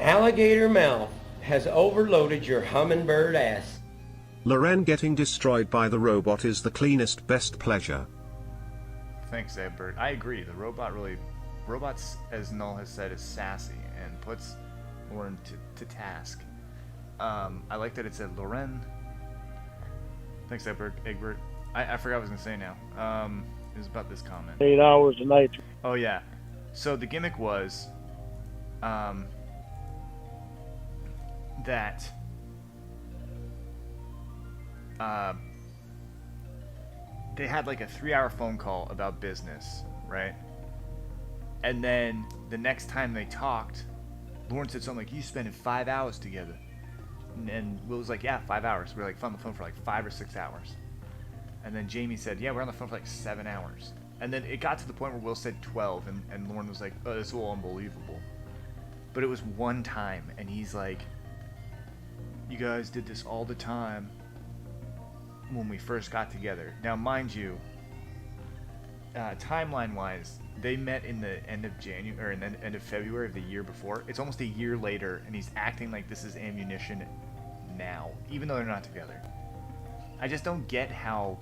alligator mouth has overloaded your hummingbird ass. Loren getting destroyed by the robot is the cleanest best pleasure. Thanks, Egbert. I agree. The robots, as Null has said, is sassy and puts Lauren to task. I like that it said Loren. Thanks, Egbert. I forgot what I was gonna say now. It was about this comment. 8 hours a night. Oh yeah. So the gimmick was that they had like a 3-hour phone call about business, right? And then the next time they talked, Lauren said something like, "You spending 5 hours together." And Will was like, "Yeah, 5 hours." We were like on the phone for like 5 or 6 hours. And then Jamie said, "Yeah, we're on the phone for like 7 hours." And then it got to the point where Will said 12, and Lauren was like, "Oh, this is all unbelievable." But it was one time, and he's like, "You guys did this all the time when we first got together." Now, mind you, timeline-wise, they met in the end of January, or in the end of February of the year before. It's almost a year later, and he's acting like this is ammunition now, even though they're not together. I just don't get how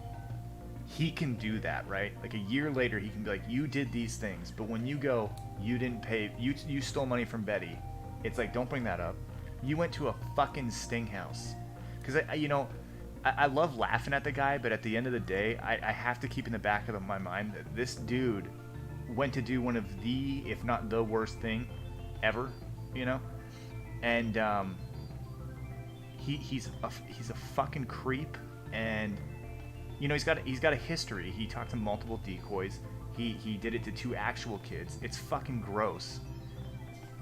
he can do that, right? Like a year later, he can be like, "You did these things," but when you go, "You didn't pay, you stole money from Betty," it's like, don't bring that up. You went to a fucking sting house. Because I love laughing at the guy, but at the end of the day, I have to keep in the back of my mind that this dude went to do one of the, if not the worst thing ever, and he's a fucking creep, and he's got a history. He talked to multiple decoys. He did it to 2 actual kids. It's fucking gross.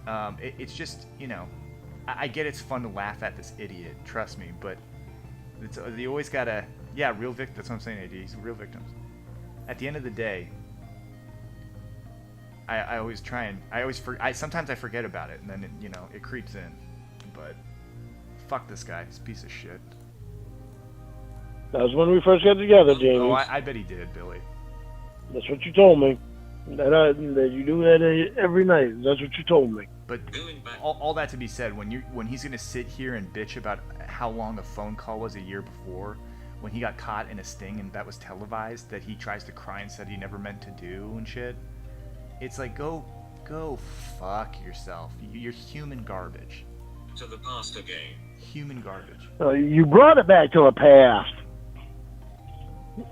It's just, I get it's fun to laugh at this idiot, trust me, but they always gotta, real victims. That's what I'm saying, AD. He's real victims. At the end of the day, I always try and sometimes I forget about it, and then it creeps in. But fuck this guy. He's a piece of shit. That was when we first got together, Jamie. Oh, I bet he did, Billy. That's what you told me. That you do that every night. That's what you told me. But all that to be said, when he's gonna sit here and bitch about how long a phone call was a year before, when he got caught in a sting and that was televised, that he tries to cry and said he never meant to do and shit, it's like, go fuck yourself. You're human garbage. To the past again. Human garbage. You brought it back to the past.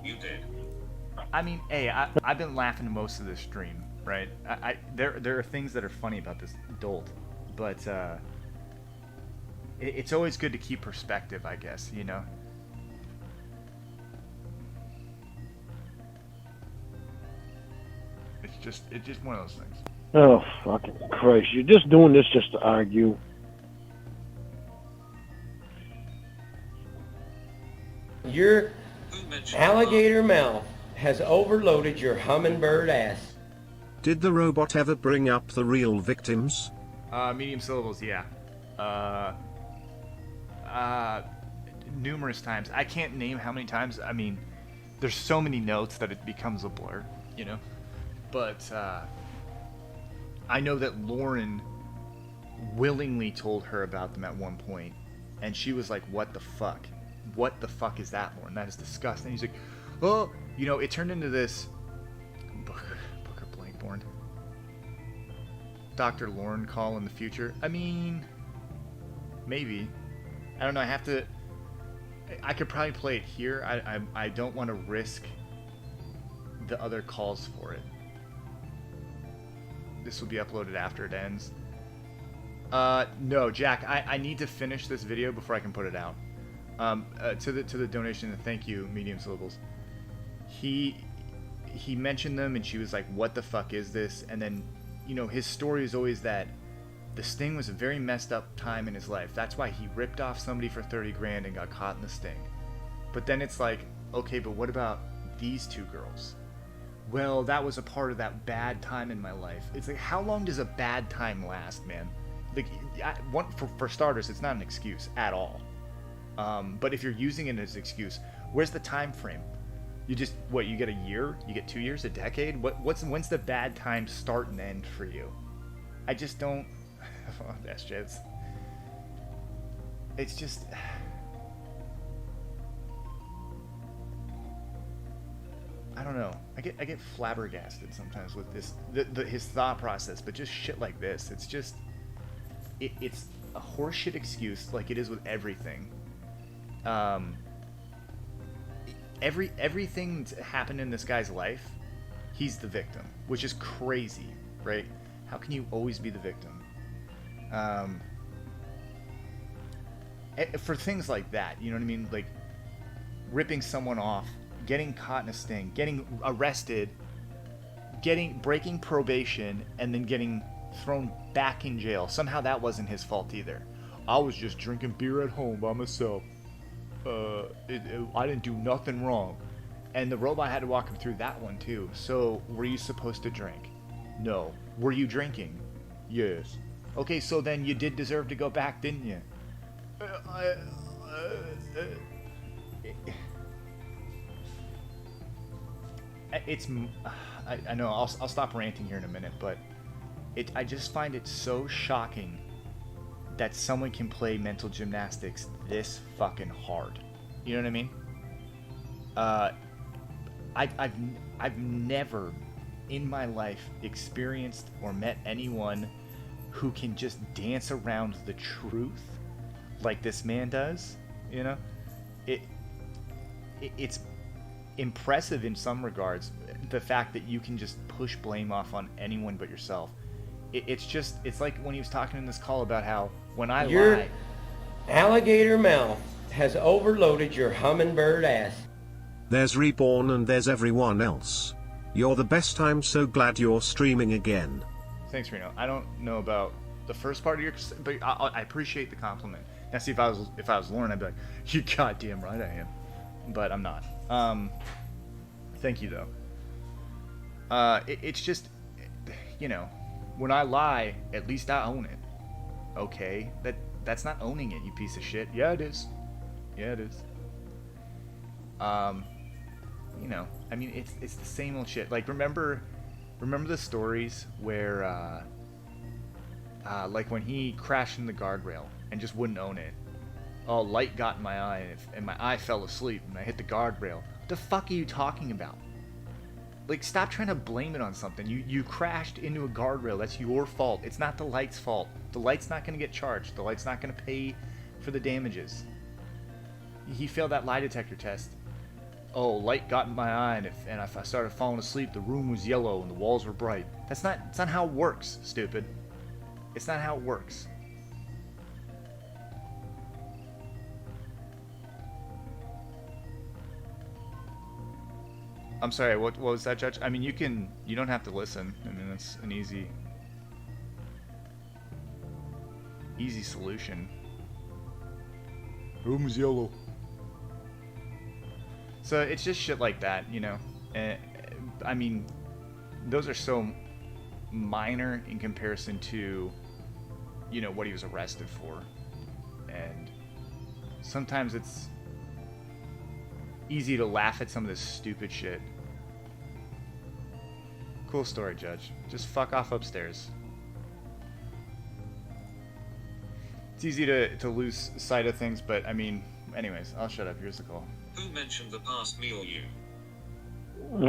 You did. I mean, hey, I've been laughing most of this stream, right? There are things that are funny about this dolt, But it's always good to keep perspective, I guess, you know? It's just one of those things. Oh, fucking Christ. You're just doing this just to argue. Your Who mentioned alligator mouth has overloaded your hummingbird ass. Did the robot ever bring up the real victims? Medium syllables, yeah. Numerous times. I can't name how many times. I mean, there's so many notes that it becomes a blur, you know? But, I know that Lauren willingly told her about them at one point, and she was like, what the fuck? What the fuck is that, Lauren? That is disgusting. He's like, oh, you know, it turned into this Booker Blankborn. Dr. Lauren call in the future. I mean, maybe. I don't know. I could probably play it here. I don't want to risk the other calls for it. This will be uploaded after it ends. No, Jack. I need to finish this video before I can put it out. To the donation and thank you, medium syllables. He mentioned them and she was like, "What the fuck is this?" And then, you know, his story is always that the sting was a very messed up time in his life. That's why he ripped off somebody for 30 grand and got caught in the sting. But then it's like, okay, but what about these two girls? Well, that was a part of that bad time in my life. It's like, how long does a bad time last, man? Like, for starters, it's not an excuse at all. But if you're using it as an excuse, where's the time frame? You just, you get a year? You get 2 years? A decade? When's the bad time start and end for you? I just don't... That's just... It's just... I don't know. I get flabbergasted sometimes with this, his thought process, but just shit like this. It's just... It's a horseshit excuse like it is with everything. Everything that happened in this guy's life, he's the victim, which is crazy, right? How can you always be the victim? For things like that, you know what I mean? Like ripping someone off, getting caught in a sting, getting arrested, breaking probation, and then getting thrown back in jail. Somehow that wasn't his fault either. I was just drinking beer at home by myself. I didn't do nothing wrong. And the robot had to walk him through that one too. So, were you supposed to drink? No. Were you drinking? Yes. Okay, so then you did deserve to go back, didn't you? I know, I'll stop ranting here in a minute, but I just find it so shocking that someone can play mental gymnastics this fucking hard. You know what I mean? I've never in my life experienced or met anyone who can just dance around the truth like this man does. You know, it's impressive in some regards, the fact that you can just push blame off on anyone but yourself. It's like when he was talking in this call about how when I Your lie, alligator mouth has overloaded your hummingbird ass. There's Reborn and there's everyone else. You're the best. I'm so glad you're streaming again. Thanks, Reno. I don't know about the first part of your, but I appreciate the compliment. Now, see, if I was Lauren, I'd be like, "You goddamn right I am," but I'm not. Thank you though. It's just, you know, when I lie, at least I own it. Okay, that's not owning it, you piece of shit. Yeah, it is. Yeah, it is. You know, I mean, it's the same old shit. Like, remember the stories where, like when he crashed in the guardrail and just wouldn't own it. Oh, light got in my eye, and my eye fell asleep, and I hit the guardrail. What the fuck are you talking about? Like, stop trying to blame it on something. You crashed into a guardrail. That's your fault. It's not the light's fault. The light's not going to get charged. The light's not going to pay for the damages. He failed that lie detector test. Oh, light got in my eye, and if I started falling asleep, the room was yellow and the walls were bright. That's not how it works, stupid. It's not how it works. I'm sorry, what was that, Judge? I mean, you don't have to listen. I mean, that's an easy solution. Room is yellow. So it's just shit like that, you know. I mean, those are so minor in comparison to, you know, what he was arrested for. And sometimes it's easy to laugh at some of this stupid shit. Cool story, Judge. Just fuck off upstairs. It's easy to lose sight of things, but I mean, anyways, I'll shut up. Here's the call. Who mentioned the past, me or you?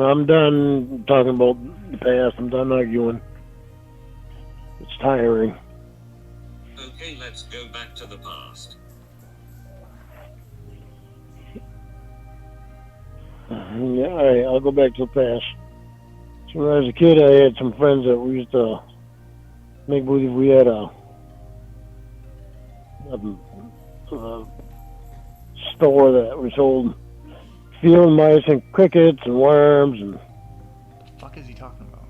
I'm done talking about the past. I'm done arguing. It's tiring. Okay, let's go back to the past. Yeah, all right, I'll go back to the past. So when I was a kid, I had some friends that we used to make believe we had a store that we sold field mice and crickets and worms, and The fuck is he talking about?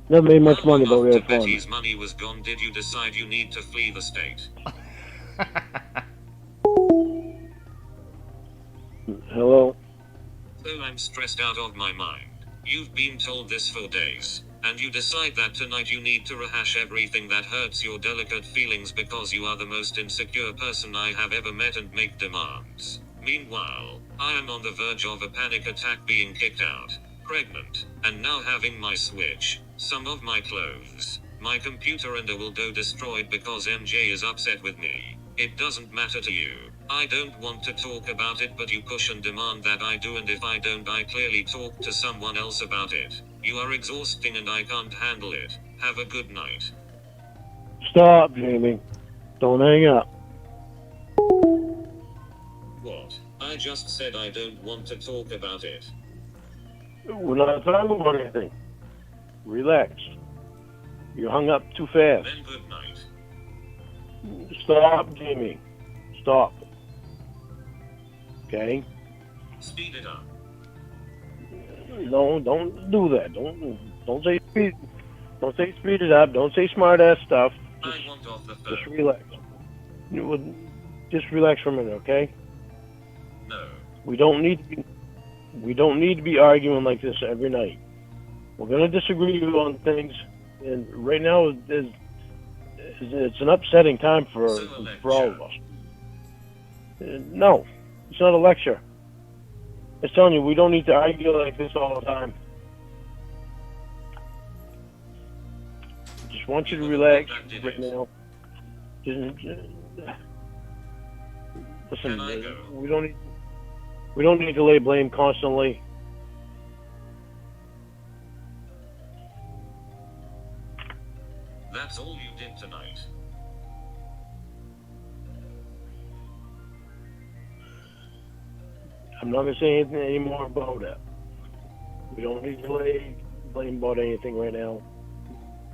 never made much money, but we After had fun. Betty's money was gone, did you decide you need to flee the state? Hello? So I'm stressed out of my mind. You've been told this for days, and you decide that tonight you need to rehash everything that hurts your delicate feelings because you are the most insecure person I have ever met and make demands. Meanwhile, I am on the verge of a panic attack, being kicked out, pregnant, and now having my Switch, some of my clothes, my computer and a dildo destroyed because MJ is upset with me. It doesn't matter to you. I don't want to talk about it, but you push and demand that I do, and if I don't, I clearly talk to someone else about it. You are exhausting and I can't handle it. Have a good night. Stop, Jamie. Don't hang up. What? I just said I don't want to talk about it. We're not talking about anything. Relax. You hung up too fast. Then good night. Stop, Jamie. Stop. Okay? Speed it up. No, don't do that. Don't say speed. Don't say speed it up. Don't say smart ass stuff. I want off the Just phone. relax. Just relax for a minute, okay? No. We don't need to be arguing like this every night. We're gonna disagree on things, and right now it's an upsetting time for all of us. No, it's not a lecture. I'm telling you, we don't need to argue like this all the time. Just want you to relax right now. Listen, Can I go? we don't need to lay blame constantly. That's all you did tonight. I'm not gonna say anything anymore about it. We don't need to lay blame about anything right now.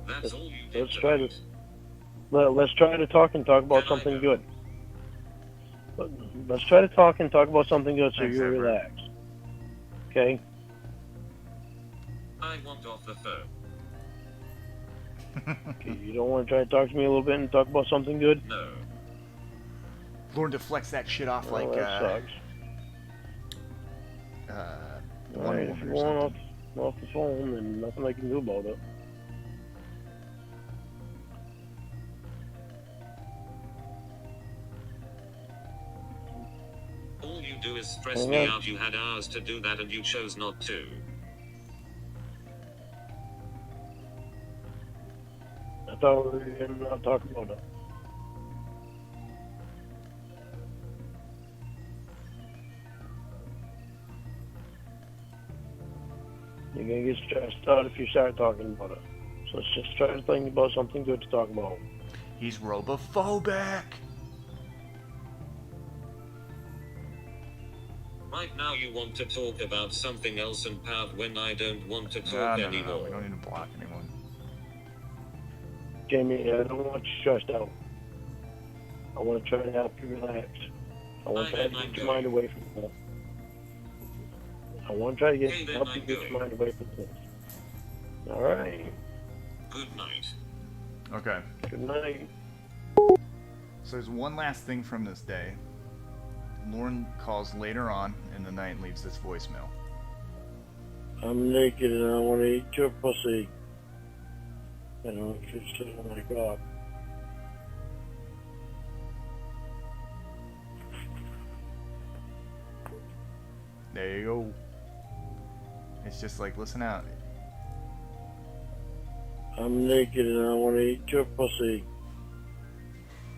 That's all you did Let's try to tonight. let's try to talk and talk about Can I something go? good. Let's try to talk and talk about something good so Thanks, you Edward. relax. Okay? I want off the phone. Okay, you don't want to try to talk to me a little bit and talk about something good? No. Learn to flex that shit off Well, like that sucks. Wonder Alright, if Woman you or want something. off the phone, then nothing I can do about it. All you do is stress me out. You had hours to do that and you chose not to. I thought we were going to not talk about it. You're going to get stressed out if you start talking about it. So let's just try to think about something good to talk about. He's robophobic. Right now you want to talk about something else and pout when I don't want to No, talk no, anymore. we don't need to block anyone. Jamie, I don't want you stressed out. I want to try to help you relax. I want to try to get your mind away from this. I want to try to help you get your mind away from this. All right. Good night. Okay. Good night. So there's one last thing from this day. Lauren calls later on in the night and leaves this voicemail. I'm naked and I want to eat your pussy. And I want you to say, oh my God. There you go. It's just like, listen out. I'm naked and I want to eat your pussy.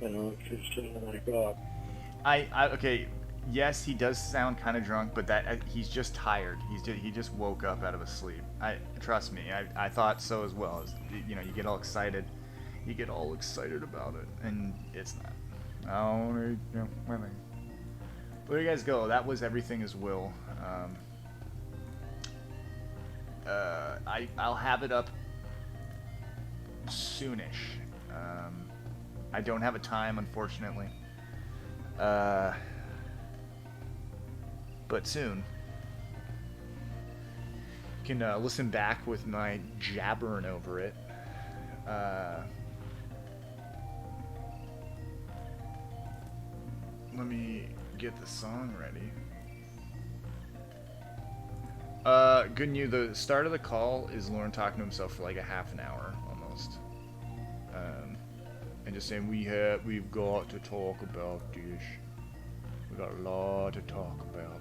And I want you to say, oh my God. Okay, yes, he does sound kind of drunk, but he's just tired. He just woke up out of a sleep. Trust me, I thought so as well. You know, you get all excited about it, and it's not. But there you guys go. That was Everything Is Will. I'll have it up soonish. I don't have a time, unfortunately. But soon. You can listen back with my jabbering over it. Let me get the song ready. Good news, the start of the call is Lauren talking to himself for like a half an hour almost. And just saying we've got to talk about this. We got a lot to talk about.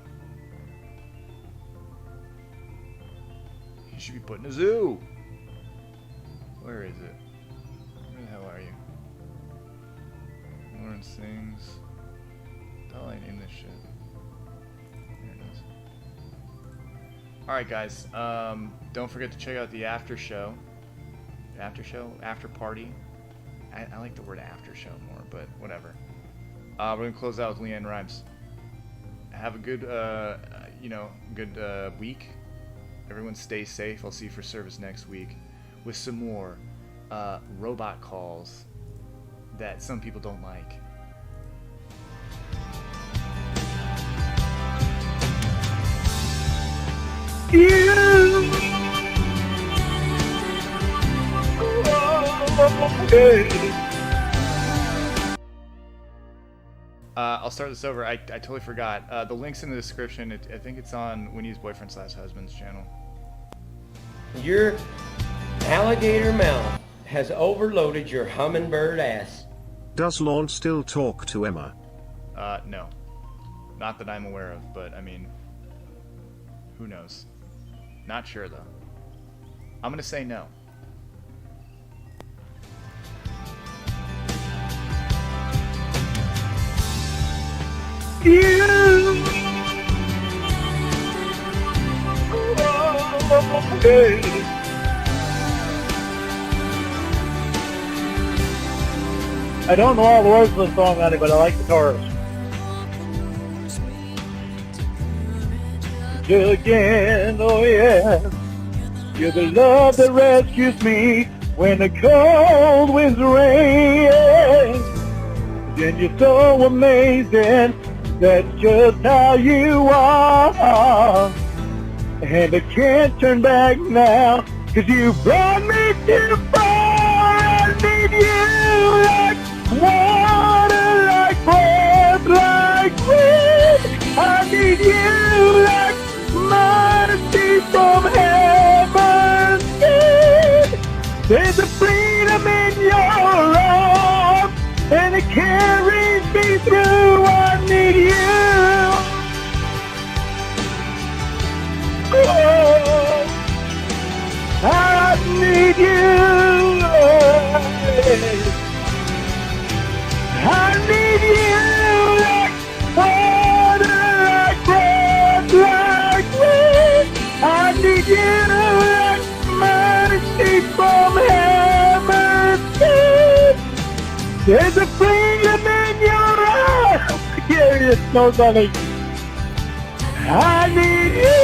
You should be put in a zoo. Where is it? Where the hell are you? Lauren sings. How I name this shit? There it is. Alright guys, don't forget to check out the after show. After party. I like the word after show more, but whatever. We're gonna close out with Leanne Rhymes. Have a good, good week. Everyone stay safe. I'll see you for service next week with some more robot calls that some people don't like. I'll start this over. I totally forgot. The link's in the description. I think it's on Winnie's boyfriend/husband's channel. Your alligator mouth has overloaded your hummingbird ass. Does Lorne still talk to Emma? No. Not that I'm aware of, but I mean, who knows? Not sure though. I'm gonna say no. I don't know all the words of the song, honey, but I like the chorus. Again, oh yeah, you're the love that rescues me when the cold winds rain. And you're so amazing, that's just how you are. And I can't turn back now, 'cause you brought me too far. I need you like water, like breath, like wind. I need you like mercy from heaven's gate. There's a freedom in your arms, and it carries me through. I need you. Oh, I need you. I need you like water, like breath, like wind. I need you like mercy from heaven's gate. There's a freedom in your eyes. Yeah, it's no funny. I need you.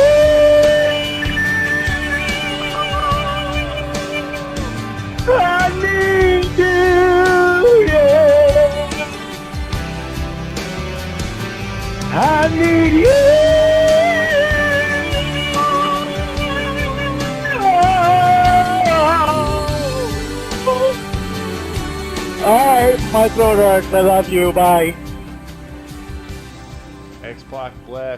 I need need you. Alright, my throat hurts. I love you. Bye. X-Block bless.